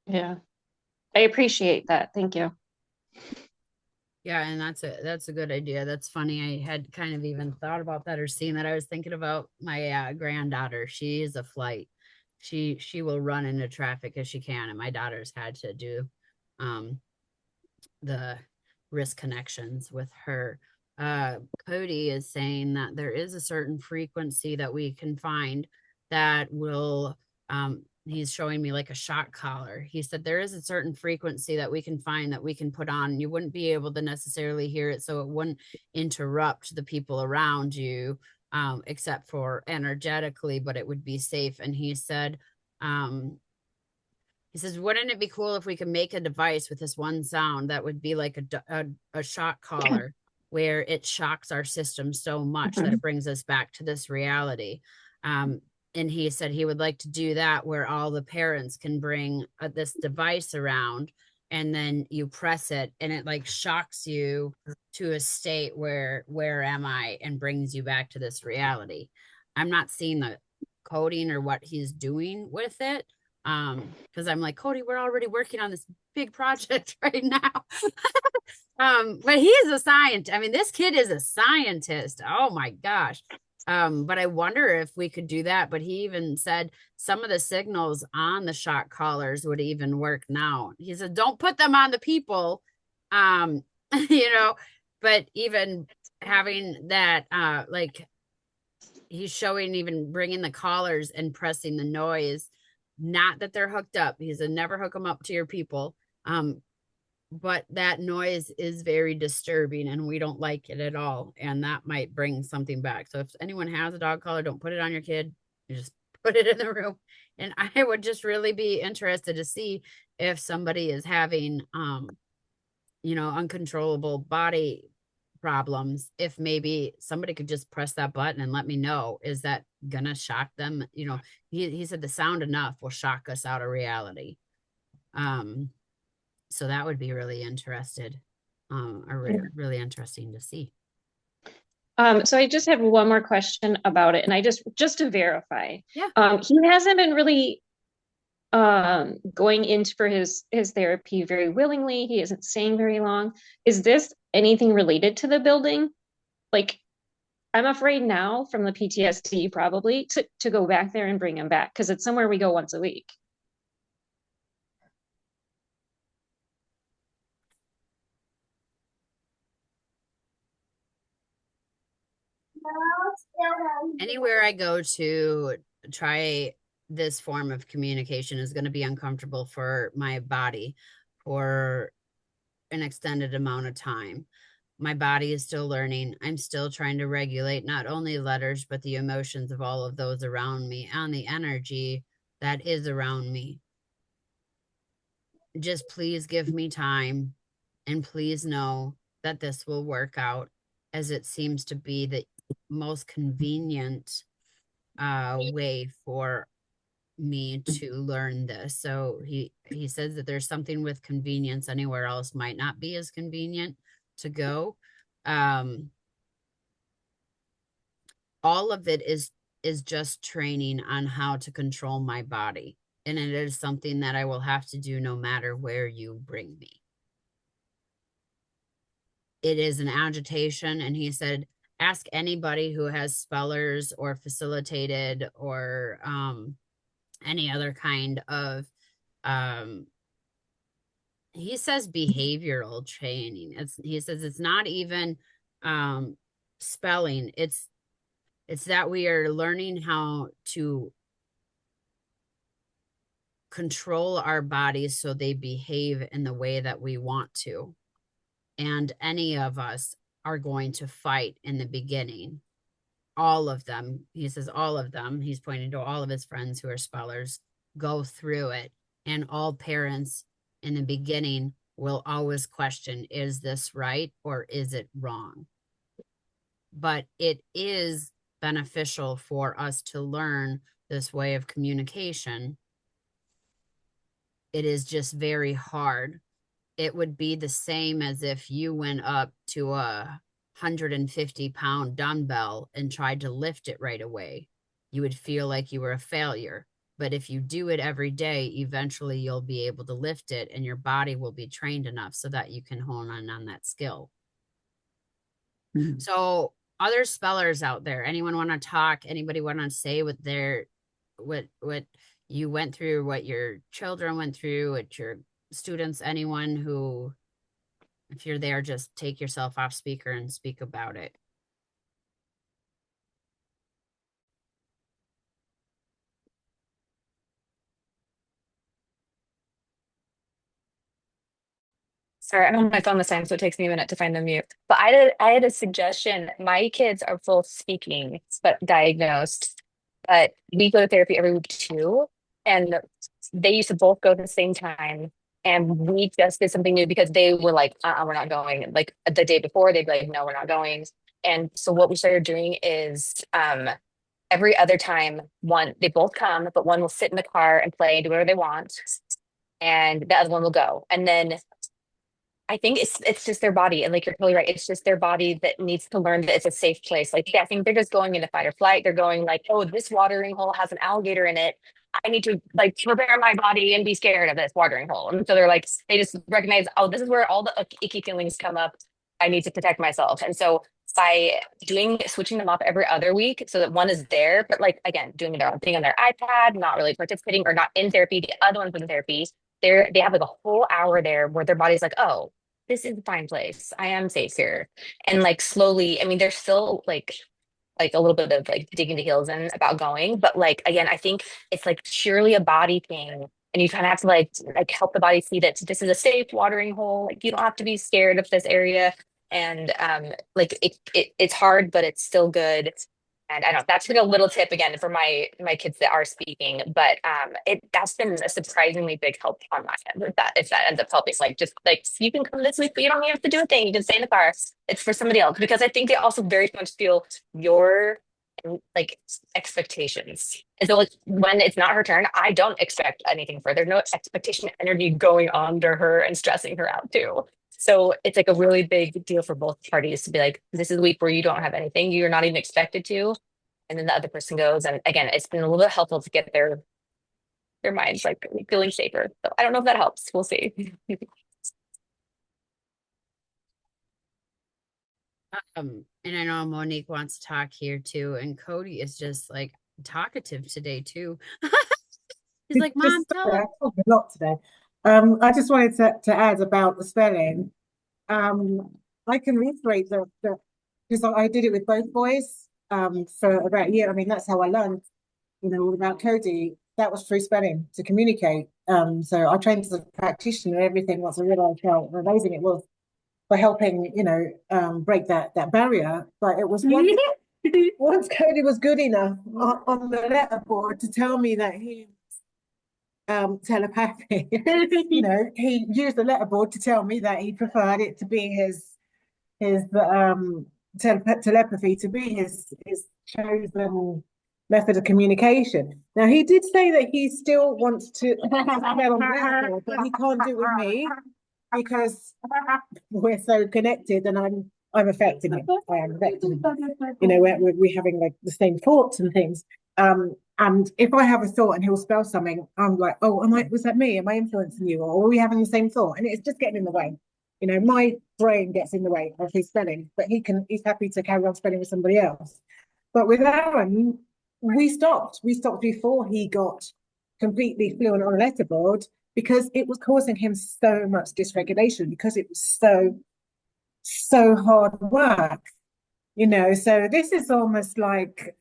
Yeah, I appreciate that. Thank you. Yeah, and that's a good idea. That's funny. I had kind of even thought about that or seen that. I was thinking about my granddaughter. She is a flight. She will run into traffic as she can, and my daughter's had to do um the risk connections with her. Cody is saying that there is a certain frequency that we can find that will, he's showing me like a shock collar. He said there is a certain frequency that we can find that we can put on. You wouldn't be able to necessarily hear it, so it wouldn't interrupt the people around you, except for energetically, but it would be safe. And um, he says, wouldn't it be cool if we could make a device with this one sound that would be like a shock collar where it shocks our system so much that it brings us back to this reality? And he said he would like to do that where all the parents can bring this device around, and then you press it and it like shocks you to a state where am I, and brings you back to this reality. I'm not seeing the coding or what he's doing with it, because I'm like, Cody, we're already working on this big project right now. But he is a scientist. I mean, this kid is a scientist. Oh my gosh. But I wonder if we could do that. But he even said some of the signals on the shock collars would even work now. He said, don't put them on the people. You know, but even having that, like he's showing even bringing the collars and pressing the noise, not that they're hooked up. He said, never hook them up to your people. But that noise is very disturbing and we don't like it at all. And that might bring something back. So if anyone has a dog collar, don't put it on your kid. You just put it in the room. And I would just really be interested to see if somebody is having, uncontrollable body problems, if maybe somebody could just press that button and let me know. Is that gonna shock them? He said the sound enough will shock us out of reality. So that would be really really interesting to see. So I just have one more question about it, and I just to verify. Yeah. He hasn't been really going into for his therapy very willingly. He isn't staying very long. Is this anything related to the building? Like, I'm afraid now from the PTSD probably to go back there and bring him back, because it's somewhere we go once a week. Anywhere I go to try this form of communication is going to be uncomfortable for my body for an extended amount of time. My body is still learning. I'm still trying to regulate not only letters, but the emotions of all of those around me and the energy that is around me. Just please give me time, and please know that this will work out, as it seems to be the most convenient way for me to learn this. So he says that there's something with convenience anywhere else might not be as convenient to go. All of it is just training on how to control my body, and it is something that I will have to do no matter where you bring me. It is an agitation, and he said ask anybody who has spellers or facilitated or any other kind of he says behavioral training. He says it's not even spelling. It's that we are learning how to control our bodies so they behave in the way that we want to. And any of us are going to fight in the beginning. All of them, he says, all of them, he's pointing to all of his friends who are spellers, go through it. And all parents in the beginning will always question, is this right or is it wrong? But it is beneficial for us to learn this way of communication. It is just very hard. It would be the same as if you went up to a 150-pound dumbbell and tried to lift it right away. you would feel like you were a failure. But if you do it every day, eventually you'll be able to lift it and your body will be trained enough so that you can hone on that skill. Mm-hmm. So other spellers out there, anyone want to talk? Anybody want to say what you went through, what your children went through, what your students, anyone who, if you're there, just take yourself off speaker and speak about it. Sorry, I'm on my phone this time, so it takes me a minute to find the mute. But I had a suggestion. My kids are both speaking, but diagnosed. But we go to therapy every week too. And they used to both go at the same time. And we just did something new because they were like, we're not going. Like the day before, they'd be like, no, we're not going. And so what we started doing is every other time, they both come, but one will sit in the car and play and do whatever they want. And the other one will go. And then I think it's just their body, and like you're totally right. It's just their body that needs to learn that it's a safe place. Like I think they're just going into fight or flight. They're going like, oh, this watering hole has an alligator in it. I need to like prepare my body and be scared of this watering hole. And so they're like, they just recognize, oh, this is where all the icky feelings come up. I need to protect myself. And so by switching them off every other week so that one is there, but like again, doing their own thing on their iPad, not really participating or not in therapy, the other one's in therapy. They have like a whole hour there where their body's like, oh, this is a fine place. I am safe here. And like slowly, I mean, there's still like a little bit of like digging the heels in about going, but like again, I think it's like purely a body thing. And you kind of have to like help the body see that this is a safe watering hole. Like you don't have to be scared of this area. And like it's hard, but it's still good. And I don't know, that's been a little tip again for my kids that are speaking, but that's been a surprisingly big help on my end. If that ends up helping, like just like you can come this week, but you don't have to do a thing. You can stay in the car. It's for somebody else because I think they also very much feel your like expectations. And so like when it's not her turn, I don't expect anything further. No expectation energy going on to her and stressing her out too. So it's like a really big deal for both parties to be like, this is a week where you don't have anything, you're not even expected to. And then the other person goes. And again, it's been a little bit helpful to get their minds like feeling safer. So I don't know if that helps. We'll see. And I know Monique wants to talk here too. And Cody is just like talkative today too. He's like, Mom, tell him. I talked a lot today. I just wanted to add about the spelling. I can reiterate the because I did it with both boys for about a year. I mean, that's how I learned, all about Cody. That was through spelling to communicate. So I trained as a practitioner and everything. Once I realized how amazing it was for helping, break that barrier. But it was once Cody was good enough on the letterboard to tell me that he telepathy. He used the letterboard to tell me that he preferred it to be his telepathy to be his chosen method of communication. Now he did say that he still wants to spell on the letterboard, but he can't do it with me because we're so connected and I'm affecting him. I am affecting him. We're having like the same thoughts and things. And if I have a thought and he'll spell something, I'm like, oh, was that me? Am I influencing you? Or are we having the same thought? And it's just getting in the way. My brain gets in the way of his spelling, but he's happy to carry on spelling with somebody else. But with Aaron, we stopped. We stopped before he got completely fluent on a letterboard because it was causing him so much dysregulation because it was so hard work. So this is almost like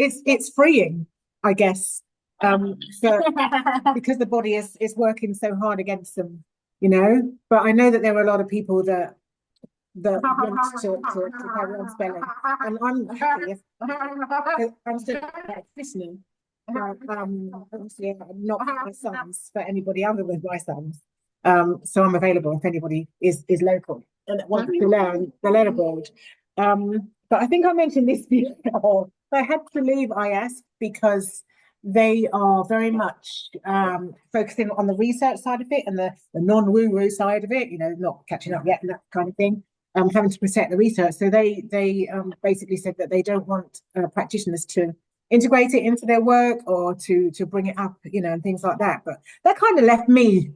it's freeing, I guess, because the body is working so hard against them, But I know that there are a lot of people that want to carry on spelling, and I'm happy if I'm still listening. Obviously, I'm not for my sons, for anybody other than my sons. So I'm available if anybody is local and wants to learn the letterboard. But I think I mentioned this before. I had to leave IS because they are very much focusing on the research side of it and the non-woo-woo side of it, not catching up yet and that kind of thing. having to protect the research. So they basically said that they don't want practitioners to integrate it into their work or to bring it up, and things like that. But that kind of left me,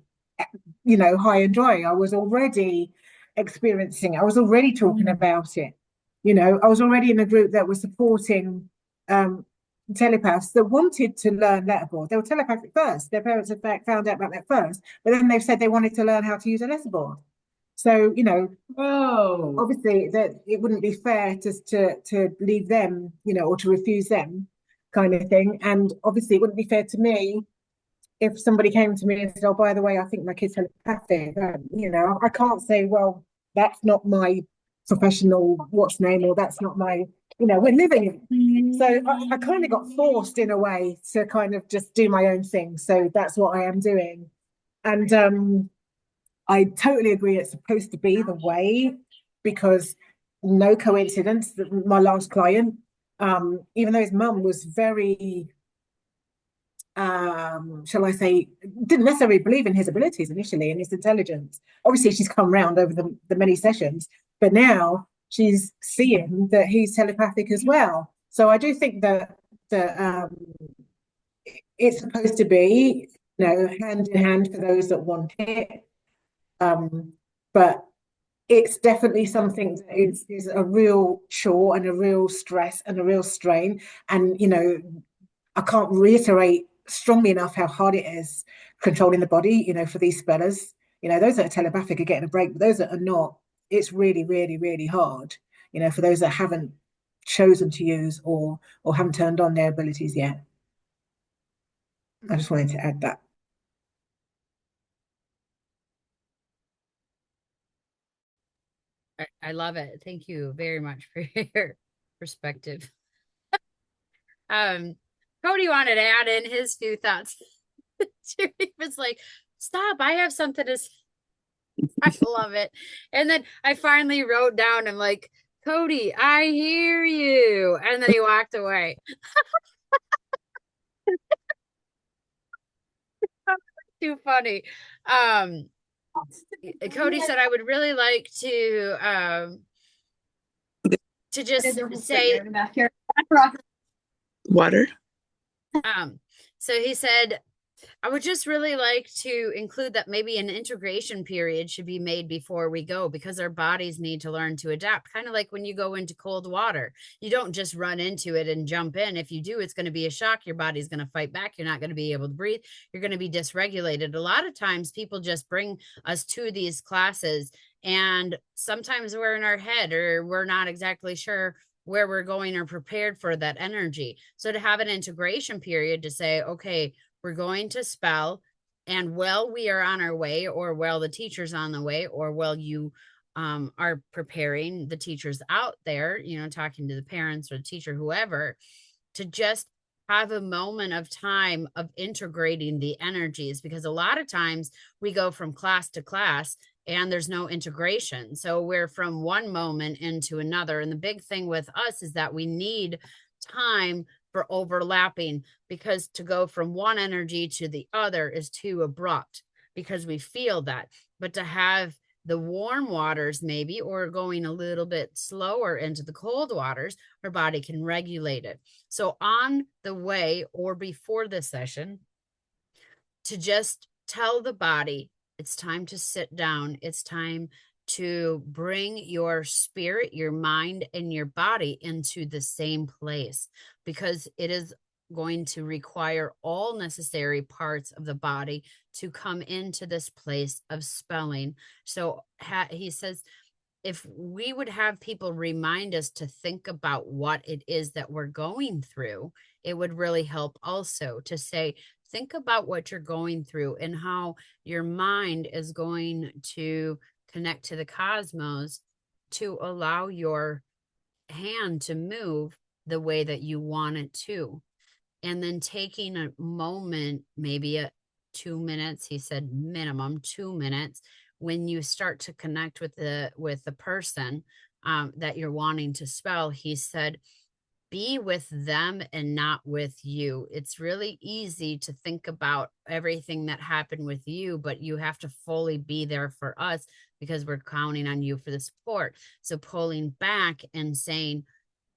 high and dry. I was already experiencing. I was already talking about it. I was already in a group that was supporting telepaths that wanted to learn letterboard. They were telepathic first. Their parents had found out about that first, but then they've said they wanted to learn how to use a letterboard. So, obviously that it wouldn't be fair to leave them, or to refuse them, kind of thing. And obviously it wouldn't be fair to me if somebody came to me and said, "Oh, by the way, I think my kid's telepathic." I can't say, "Well, that's not my professional what's name," or "That's not my," we're living it. So I kind of got forced in a way to kind of just do my own thing. So that's what I am doing. And I totally agree it's supposed to be the way, because no coincidence that my last client, even though his mum was very, shall I say, didn't necessarily believe in his abilities initially and his intelligence. Obviously, she's come round over the many sessions, but now she's seeing that he's telepathic as well. So I do think that it's supposed to be, hand in hand for those that want it. But it's definitely something that is a real chore and a real stress and a real strain. And, I can't reiterate strongly enough how hard it is controlling the body, for these spellers. Those that are telepathic are getting a break, but those that are not, it's really, really, really hard, for those that haven't chosen to use or haven't turned on their abilities yet. I just wanted to add that. I love it. Thank you very much for your perspective. Cody wanted to add in his few thoughts. He was like, "Stop, I have something to say." I love it. And then I finally wrote down, I'm like, "Cody, I hear you." And then he walked away. Too funny. Cody said, "I would really like to just say Water. So he said, "I would just really like to include that maybe an integration period should be made before we go, because our bodies need to learn to adapt. Kind of like when you go into cold water, you don't just run into it and jump in. If you do, it's going to be a shock. Your body's going to fight back. You're not going to be able to breathe. You're going to be dysregulated. A lot of times people just bring us to these classes, and sometimes we're in our head or we're not exactly sure where we're going or prepared for that energy. So to have an integration period to say, okay, we're going to spell, and while we are on our way, or while the teacher's on the way, or while you are preparing the teachers out there, talking to the parents or the teacher, whoever, to just have a moment of time of integrating the energies, because a lot of times we go from class to class and there's no integration. So we're from one moment into another. And the big thing with us is that we need time for overlapping, because to go from one energy to the other is too abrupt, because we feel that. But to have the warm waters maybe, or going a little bit slower into the cold waters, our body can regulate it. So on the way or before the session, to just tell the body, it's time to sit down. It's time to bring your spirit, your mind, and your body into the same place, because it is going to require all necessary parts of the body to come into this place of spelling. So he says, if we would have people remind us to think about what it is that we're going through, it would really help also to say, think about what you're going through and how your mind is going to connect to the cosmos to allow your hand to move the way that you want it to. And then taking a moment, maybe 2 minutes, he said minimum 2 minutes, when you start to connect with the person that you're wanting to spell, he said, be with them and not with you. It's really easy to think about everything that happened with you, but you have to fully be there for us, because we're counting on you for the support. So pulling back and saying,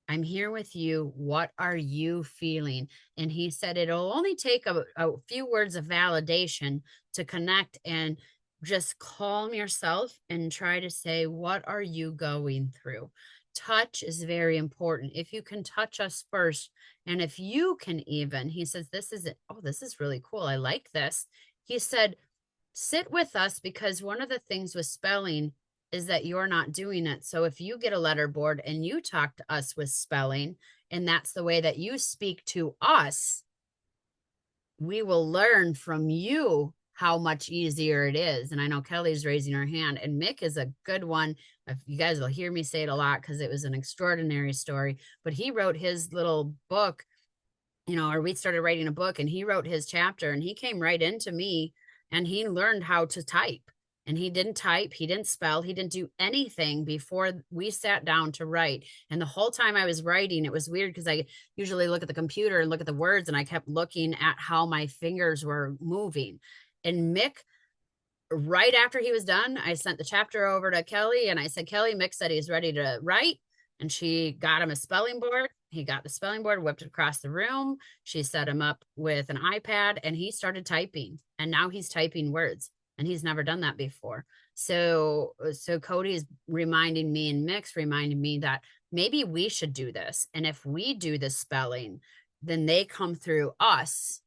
I'm here with you. What are you feeling? And he said it'll only take a few words of validation to connect and just calm yourself and try to say, what are you going through? Touch is very important. If you can touch us first, and if you can even, he says, this is it. Oh, this is really cool. I like this. He said, sit with us, because one of the things with spelling is that you're not doing it. So if you get a letter board and you talk to us with spelling, and that's the way that you speak to us, we will learn from you how much easier it is. And I know Kelly's raising her hand, and Mick is a good one. If you guys will hear me say it a lot because it was an extraordinary story, but he wrote his little book, or we started writing a book, and he wrote his chapter, and he came right into me and he learned how to type. And he didn't type, he didn't spell, he didn't do anything before we sat down to write. And the whole time I was writing, it was weird because I usually look at the computer and look at the words, and I kept looking at how my fingers were moving. And Mick, right after he was done, I sent the chapter over to Kelly, and I said, Kelly, Mick said he's ready to write. And she got him a spelling board. He got the spelling board, whipped it across the room. She set him up with an iPad, and he started typing. And now he's typing words, and he's never done that before. So Cody's reminding me, and Mick's reminding me that maybe we should do this. And if we do the spelling, then they come through us.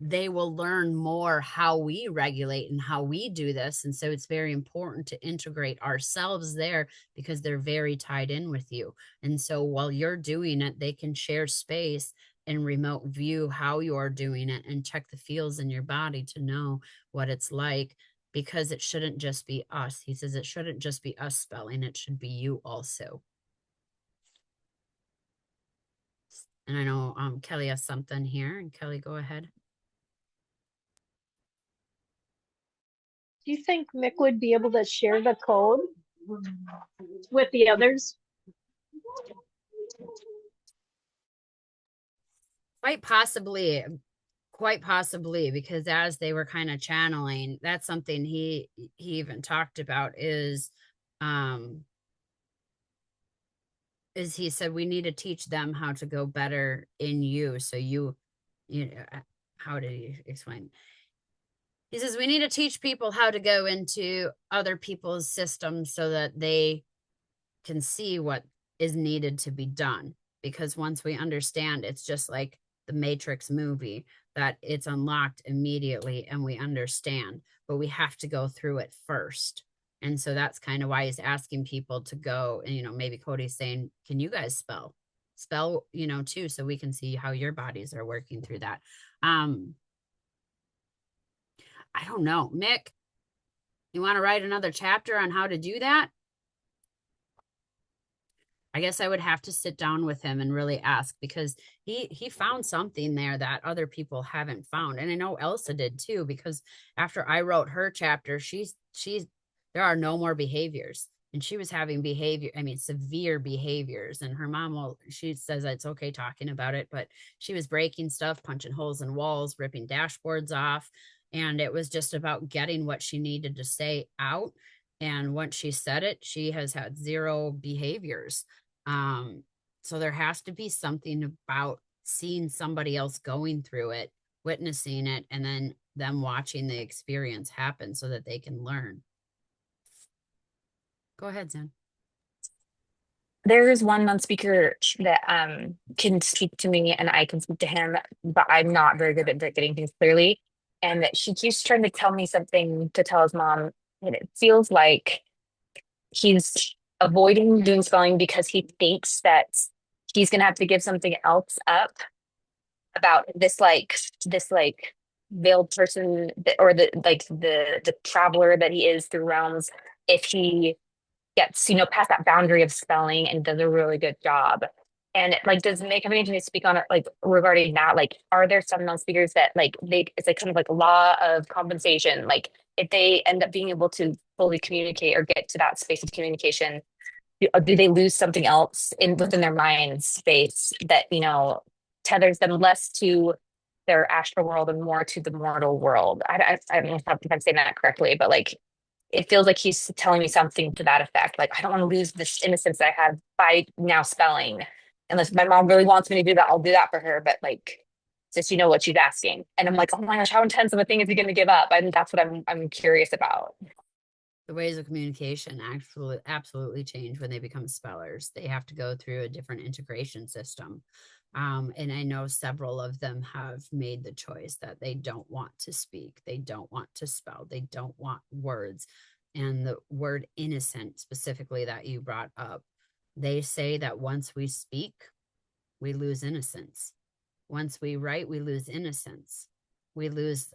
They will learn more how we regulate and how we do this. And so it's very important to integrate ourselves there, because they're very tied in with you. And so while you're doing it, they can share space and remote view how you're doing it and check the feels in your body to know what it's like, because it shouldn't just be us. He says it shouldn't just be us spelling, it should be you also. And I know Kelly has something here. And Kelly, go ahead. Do you think Mick would be able to share the code with the others? Quite possibly, because as they were kind of channeling, that's something he even talked about is he said we need to teach them how to go better in you. So how did he explain? He says we need to teach people how to go into other people's systems so that they can see what is needed to be done. Because once we understand, it's just like the Matrix movie, that it's unlocked immediately and we understand, but we have to go through it first. And so that's kind of why he's asking people to go, and maybe Cody's saying, can you guys spell too, so we can see how your bodies are working through that. I don't know. Mick, you want to write another chapter on how to do that? I guess I would have to sit down with him and really ask, because he found something there that other people haven't found. And I know Elsa did too, because after I wrote her chapter, she's there are no more behaviors. And she was having severe behaviors. And her mom, she says it's okay talking about it, but she was breaking stuff, punching holes in walls, ripping dashboards off. And it was just about getting what she needed to say out. And once she said it, she has had zero behaviors. So there has to be something about seeing somebody else going through it, witnessing it, and then them watching the experience happen so that they can learn. Go ahead, Zen. There is one non-speaker that can speak to me and I can speak to him, but I'm not very good at getting things clearly. And he keeps trying to tell me something to tell his mom, and it feels like he's avoiding doing spelling because he thinks that he's gonna have to give something else up about this veiled person or the traveler that he is through realms, if he gets past that boundary of spelling and does a really good job. And does Nick have anything to speak on it, regarding that? Are there some non-speakers that it's kind of like a law of compensation? If they end up being able to fully communicate or get to that space of communication, do they lose something else within their mind space that tethers them less to their astral world and more to the mortal world? I don't know if I'm saying that correctly, but it feels like he's telling me something to that effect. Like, I don't want to lose this innocence I have by now spelling. Unless my mom really wants me to do that, I'll do that for her. But like, just what she's asking. And I'm like, oh my gosh, how intense of a thing is he going to give up? I think that's what I'm curious about. The ways of communication actually absolutely change when they become spellers. They have to go through a different integration system. And I know several of them have made the choice that they don't want to speak, they don't want to spell, they don't want words. And the word innocent, specifically, that you brought up, they say that once we speak, we lose innocence. Once we write, we lose innocence. We lose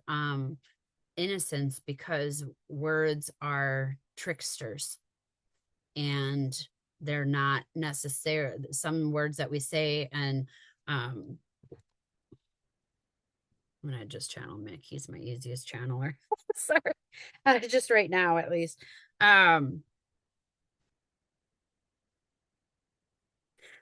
innocence because words are tricksters, and they're not necessarily some words that we say. And I'm gonna just channel Mick. He's my easiest channeler. Sorry, just right now at least.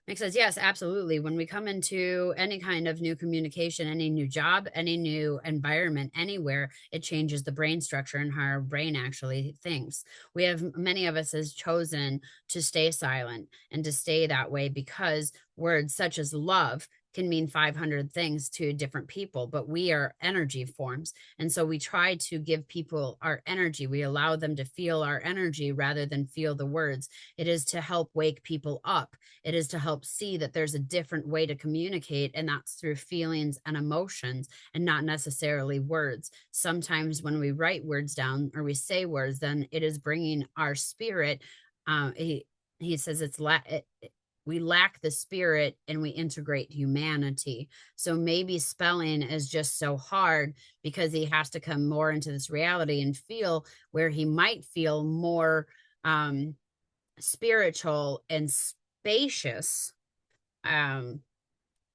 Mick says, yes, absolutely. When we come into any kind of new communication, any new job, any new environment, anywhere, it changes the brain structure and how our brain actually thinks. We have, many of us has chosen to stay silent and to stay that way because words such as love can mean 500 things to different people, but we are energy forms. And so we try to give people our energy. We allow them to feel our energy rather than feel the words. It is to help wake people up. It is to help see that there's a different way to communicate, and that's through feelings and emotions and not necessarily words. Sometimes when we write words down or we say words, then it is bringing our spirit. He says we lack the spirit and we integrate humanity. So maybe spelling is just so hard because he has to come more into this reality and feel where he might feel more spiritual and spacious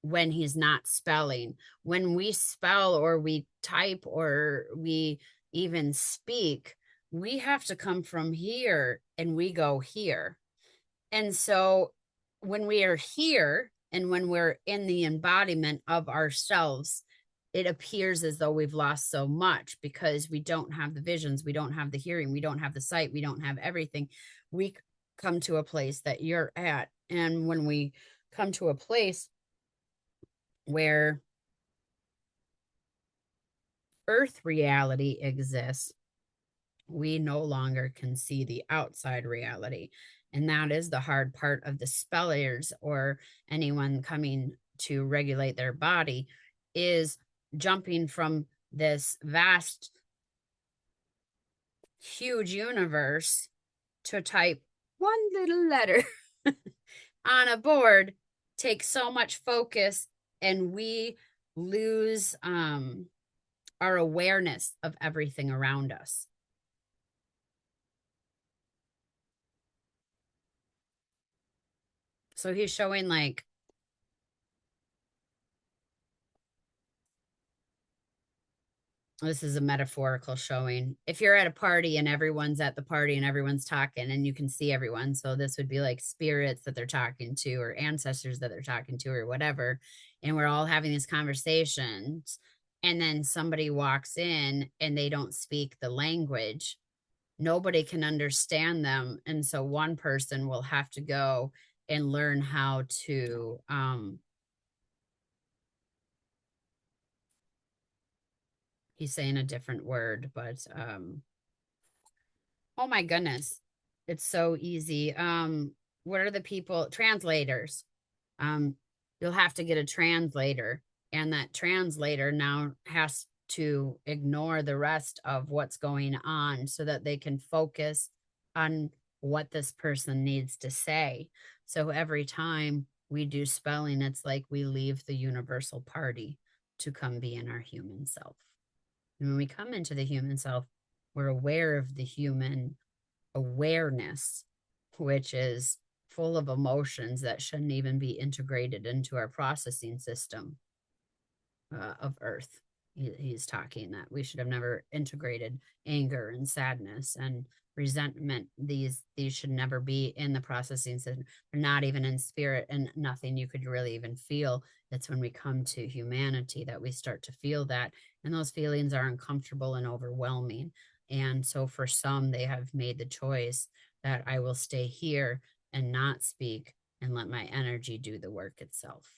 when he's not spelling. When we spell or we type or we even speak, we have to come from here and we go here. And so when we are here and when we're in the embodiment of ourselves, it appears as though we've lost so much because we don't have the visions, we don't have the hearing, we don't have the sight, we don't have everything. We come to a place that you're at. And when we come to a place where earth reality exists, we no longer can see the outside reality. And that is the hard part of the spellers or anyone coming to regulate their body, is jumping from this vast, huge universe to type one little letter on a board takes so much focus, and we lose our awareness of everything around us. So he's showing like this is a metaphorical showing. If you're at a party and everyone's at the party and everyone's talking and you can see everyone, so this would be like spirits that they're talking to or ancestors that they're talking to or whatever, and we're all having these conversations, and then somebody walks in and they don't speak the language, nobody can understand them, and so one person will have to go and learn how to he's saying a different word, but oh my goodness, it's so easy. What are the people? Translators. You'll have to get a translator, and that translator now has to ignore the rest of what's going on so that they can focus on what this person needs to say. So every time we do spelling, it's like we leave the universal party to come be in our human self. And when we come into the human self, we're aware of the human awareness, which is full of emotions that shouldn't even be integrated into our processing system of earth. He's talking that we should have never integrated anger and sadness and resentment. These should never be in the processing system. They're not even in spirit, and nothing you could really even feel. It's when we come to humanity that we start to feel that, and those feelings are uncomfortable and overwhelming. And so for some, they have made the choice that I will stay here and not speak and let my energy do the work itself.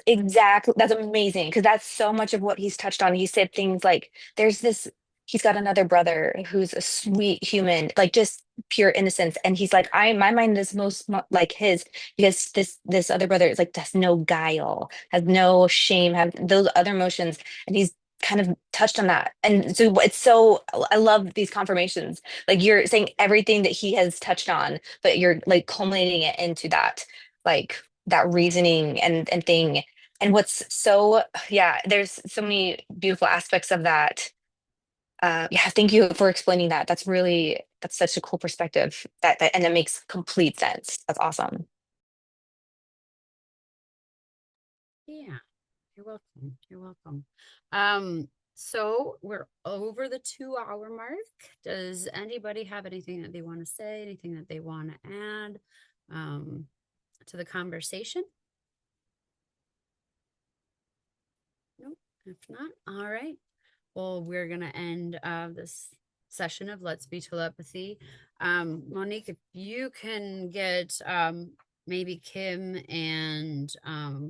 That's amazing because that's so much of what he's touched on. He said things like, he's got another brother who's a sweet human, like just pure innocence. And he's like, my mind is like his because this other brother is like, has no guile, has no shame, have those other emotions. And he's kind of touched on that. And so I love these confirmations. Like you're saying everything that he has touched on, but you're like culminating it into that. Like that reasoning and thing. And what's so, yeah, there's so many beautiful aspects of that. Yeah, thank you for explaining that. That's such a cool perspective and it makes complete sense. That's awesome. Yeah, you're welcome. You're welcome. So we're over the 2 hour mark. Does anybody have anything that they want to say, anything that they want to add to the conversation? Nope. If not, all right. Well, we're gonna end this session of Let's Be Telepathy. Monique, if you can get maybe Kim and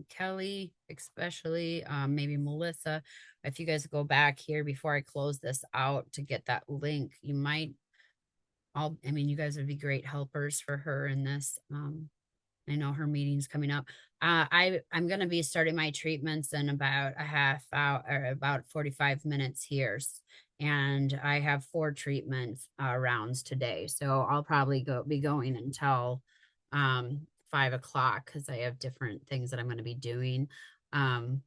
Kelly, especially maybe Melissa, if you guys go back here before I close this out to get that link, you might I mean, you guys would be great helpers for her in this. I know her meeting's coming up. I'm going to be starting my treatments in about a half hour, or about 45 minutes here. And I have 4 treatments rounds today. So I'll probably be going until 5 o'clock because I have different things that I'm going to be doing. I'm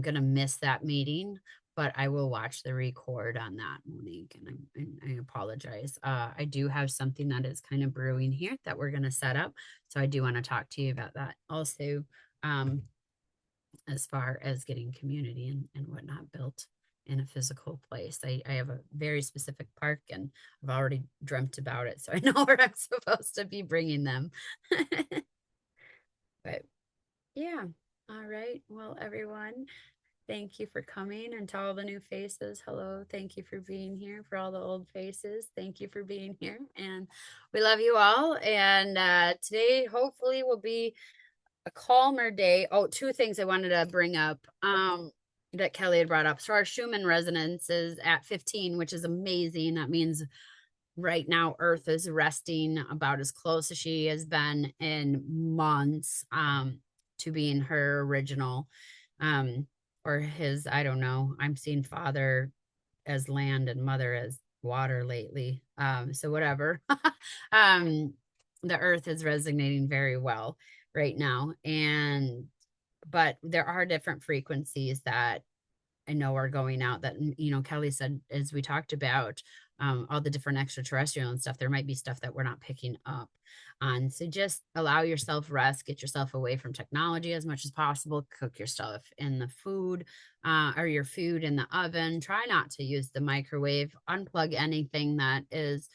going to miss that meeting, but I will watch the record on that, Monique, and I apologize. I do have something that is kind of brewing here that we're going to set up. So I do want to talk to you about that also, as far as getting community and whatnot built in a physical place. I have a very specific park and I've already dreamt about it. So I know where I'm supposed to be bringing them. But yeah. All right. Well, everyone, thank you for coming, and to all the new faces, hello. Thank you for being here. For all the old faces, thank you for being here. And we love you all. And today, hopefully, will be a calmer day. Oh, 2 things I wanted to bring up that Kelly had brought up. So our Schumann resonance is at 15, which is amazing. That means right now Earth is resting about as close as she has been in months to being her original or his, I don't know. I'm seeing father as land and mother as water lately. So whatever. The Earth is resonating very well right now. But there are different frequencies that I know are going out that, Kelly said, as we talked about, all the different extraterrestrial and stuff, there might be stuff that we're not picking up on. So just allow yourself rest, get yourself away from technology as much as possible, cook your stuff in the food or your food in the oven. Try not to use the microwave, unplug anything that is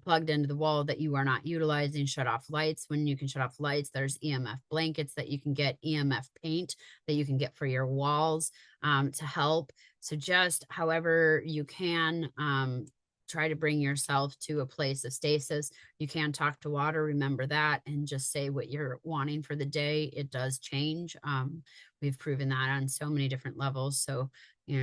plugged into the wall that you are not utilizing. Shut off lights when you can shut off lights. There's EMF blankets that you can get, EMF paint that you can get for your walls to help. So just however you can, try to bring yourself to a place of stasis. You can talk to water, remember that, and just say what you're wanting for the day. It does change. We've proven that on so many different levels. So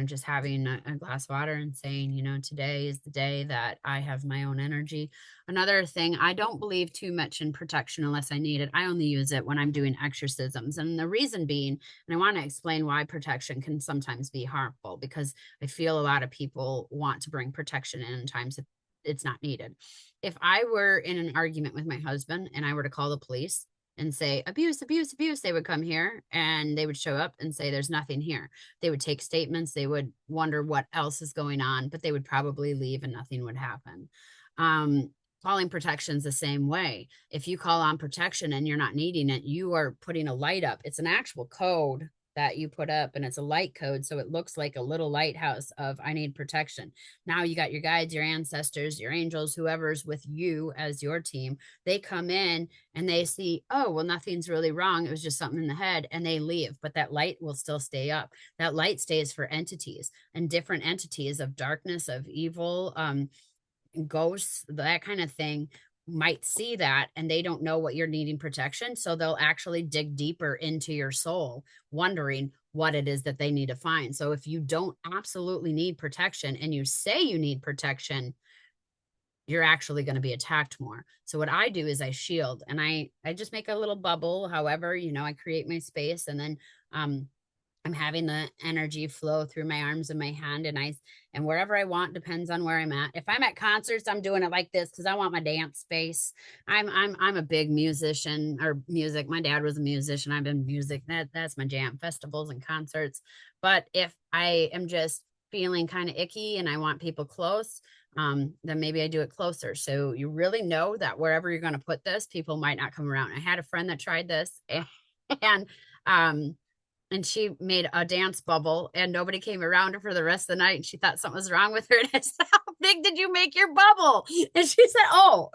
just having a glass of water and saying, today is the day that I have my own energy. Another thing, I don't believe too much in protection unless I need it. I only use it when I'm doing exorcisms. And the reason being, and I want to explain why protection can sometimes be harmful, because I feel a lot of people want to bring protection in times it's not needed. If I were in an argument with my husband and I were to call the police and say abuse, abuse, abuse, they would come here and they would show up and say there's nothing here. They would take statements. They would wonder what else is going on, but they would probably leave and nothing would happen. Calling protection's the same way. If you call on protection and you're not needing it, you are putting a light up. It's an actual code that you put up, and it's a light code. So it looks like a little lighthouse of I need protection. Now you got your guides, your ancestors, your angels, whoever's with you as your team. They come in and they see, oh, well, nothing's really wrong. It was just something in the head, and they leave. But that light will still stay up. That light stays for entities, and different entities of darkness, of evil, ghosts, that kind of thing might see that, and they don't know what you're needing protection. So they'll actually dig deeper into your soul, wondering what it is that they need to find. So if you don't absolutely need protection and you say you need protection, you're actually going to be attacked more. So what I do is I shield, and I just make a little bubble. However, I create my space, and then I'm having the energy flow through my arms and my hand, and wherever I want, depends on where I'm at. If I'm at concerts, I'm doing it like this because I want my dance space. I'm a big musician, or music. My dad was a musician. I've been music. That's my jam, festivals and concerts. But if I am just feeling kind of icky and I want people close, then maybe I do it closer. So you really know that wherever you're going to put this, people might not come around. I had a friend that tried this and and she made a dance bubble, and nobody came around her for the rest of the night. And she thought something was wrong with her. And I said, how big did you make your bubble? And she said, oh,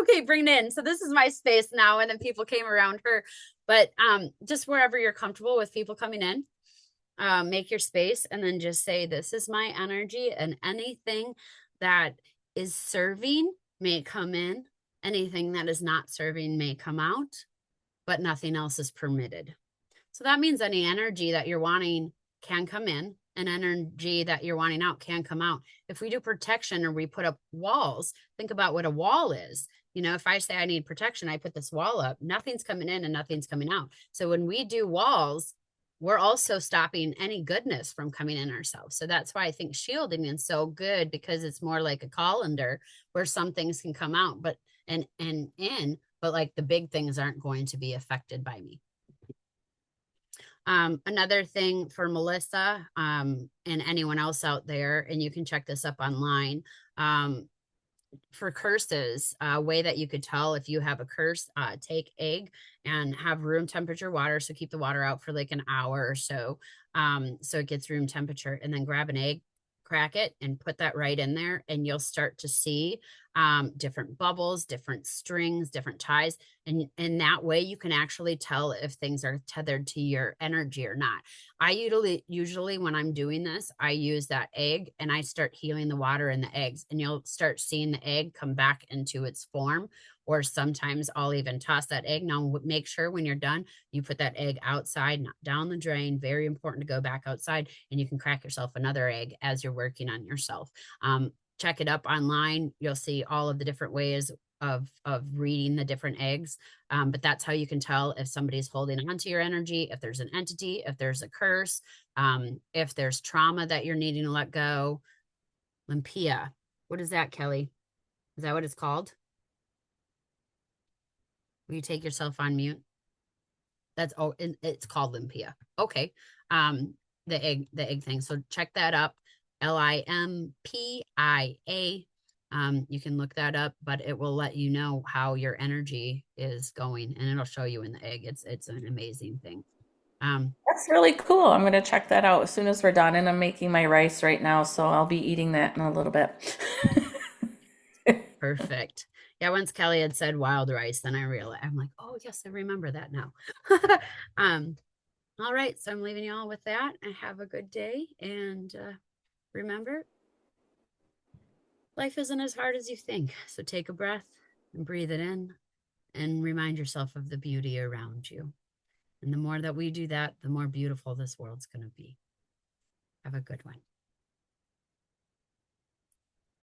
okay, bring it in. So this is my space now. And then people came around her. But just wherever you're comfortable with people coming in, make your space, and then just say, this is my energy, and anything that is serving may come in. Anything that is not serving may come out, but nothing else is permitted. So that means any energy that you're wanting can come in, and energy that you're wanting out can come out. If we do protection or we put up walls, think about what a wall is. If I say I need protection, I put this wall up, nothing's coming in and nothing's coming out. So when we do walls, we're also stopping any goodness from coming in ourselves. So that's why I think shielding is so good, because it's more like a colander where some things can come out, but like the big things aren't going to be affected by me. Another thing for Melissa, and anyone else out there, and you can check this up online, for curses, a way that you could tell if you have a curse, take egg and have room temperature water. So keep the water out for like an hour or so. So it gets room temperature, and then grab an egg, crack it, and put that right in there. And you'll start to see different bubbles, different strings, different ties. And that way you can actually tell if things are tethered to your energy or not. I usually when I'm doing this, I use that egg and I start healing the water in the eggs, and you'll start seeing the egg come back into its form. Or sometimes I'll even toss that egg. Now make sure when you're done, you put that egg outside, not down the drain. Very important to go back outside, and you can crack yourself another egg as you're working on yourself. Check it up online. You'll see all of the different ways of reading the different eggs. But that's how you can tell if somebody's holding on to your energy, if there's an entity, if there's a curse, if there's trauma that you're needing to let go. Limpia. What is that, Kelly? Is that what it's called? Will you take yourself on mute? It's called Limpia. Okay. The egg thing. So check that up. Limpia. You can look that up, but it will let you know how your energy is going, and it'll show you in the egg. It's an amazing thing. That's really cool. I'm going to check that out as soon as we're done, and I'm making my rice right now, so I'll be eating that in a little bit. Perfect. Yeah, once Kelly had said wild rice, then I realized, I'm like, oh yes, I remember that now. All right, so I'm leaving you all with that, and have a good day, and remember, life isn't as hard as you think. So take a breath and breathe it in, and remind yourself of the beauty around you. And the more that we do that, the more beautiful this world's going to be. Have a good one.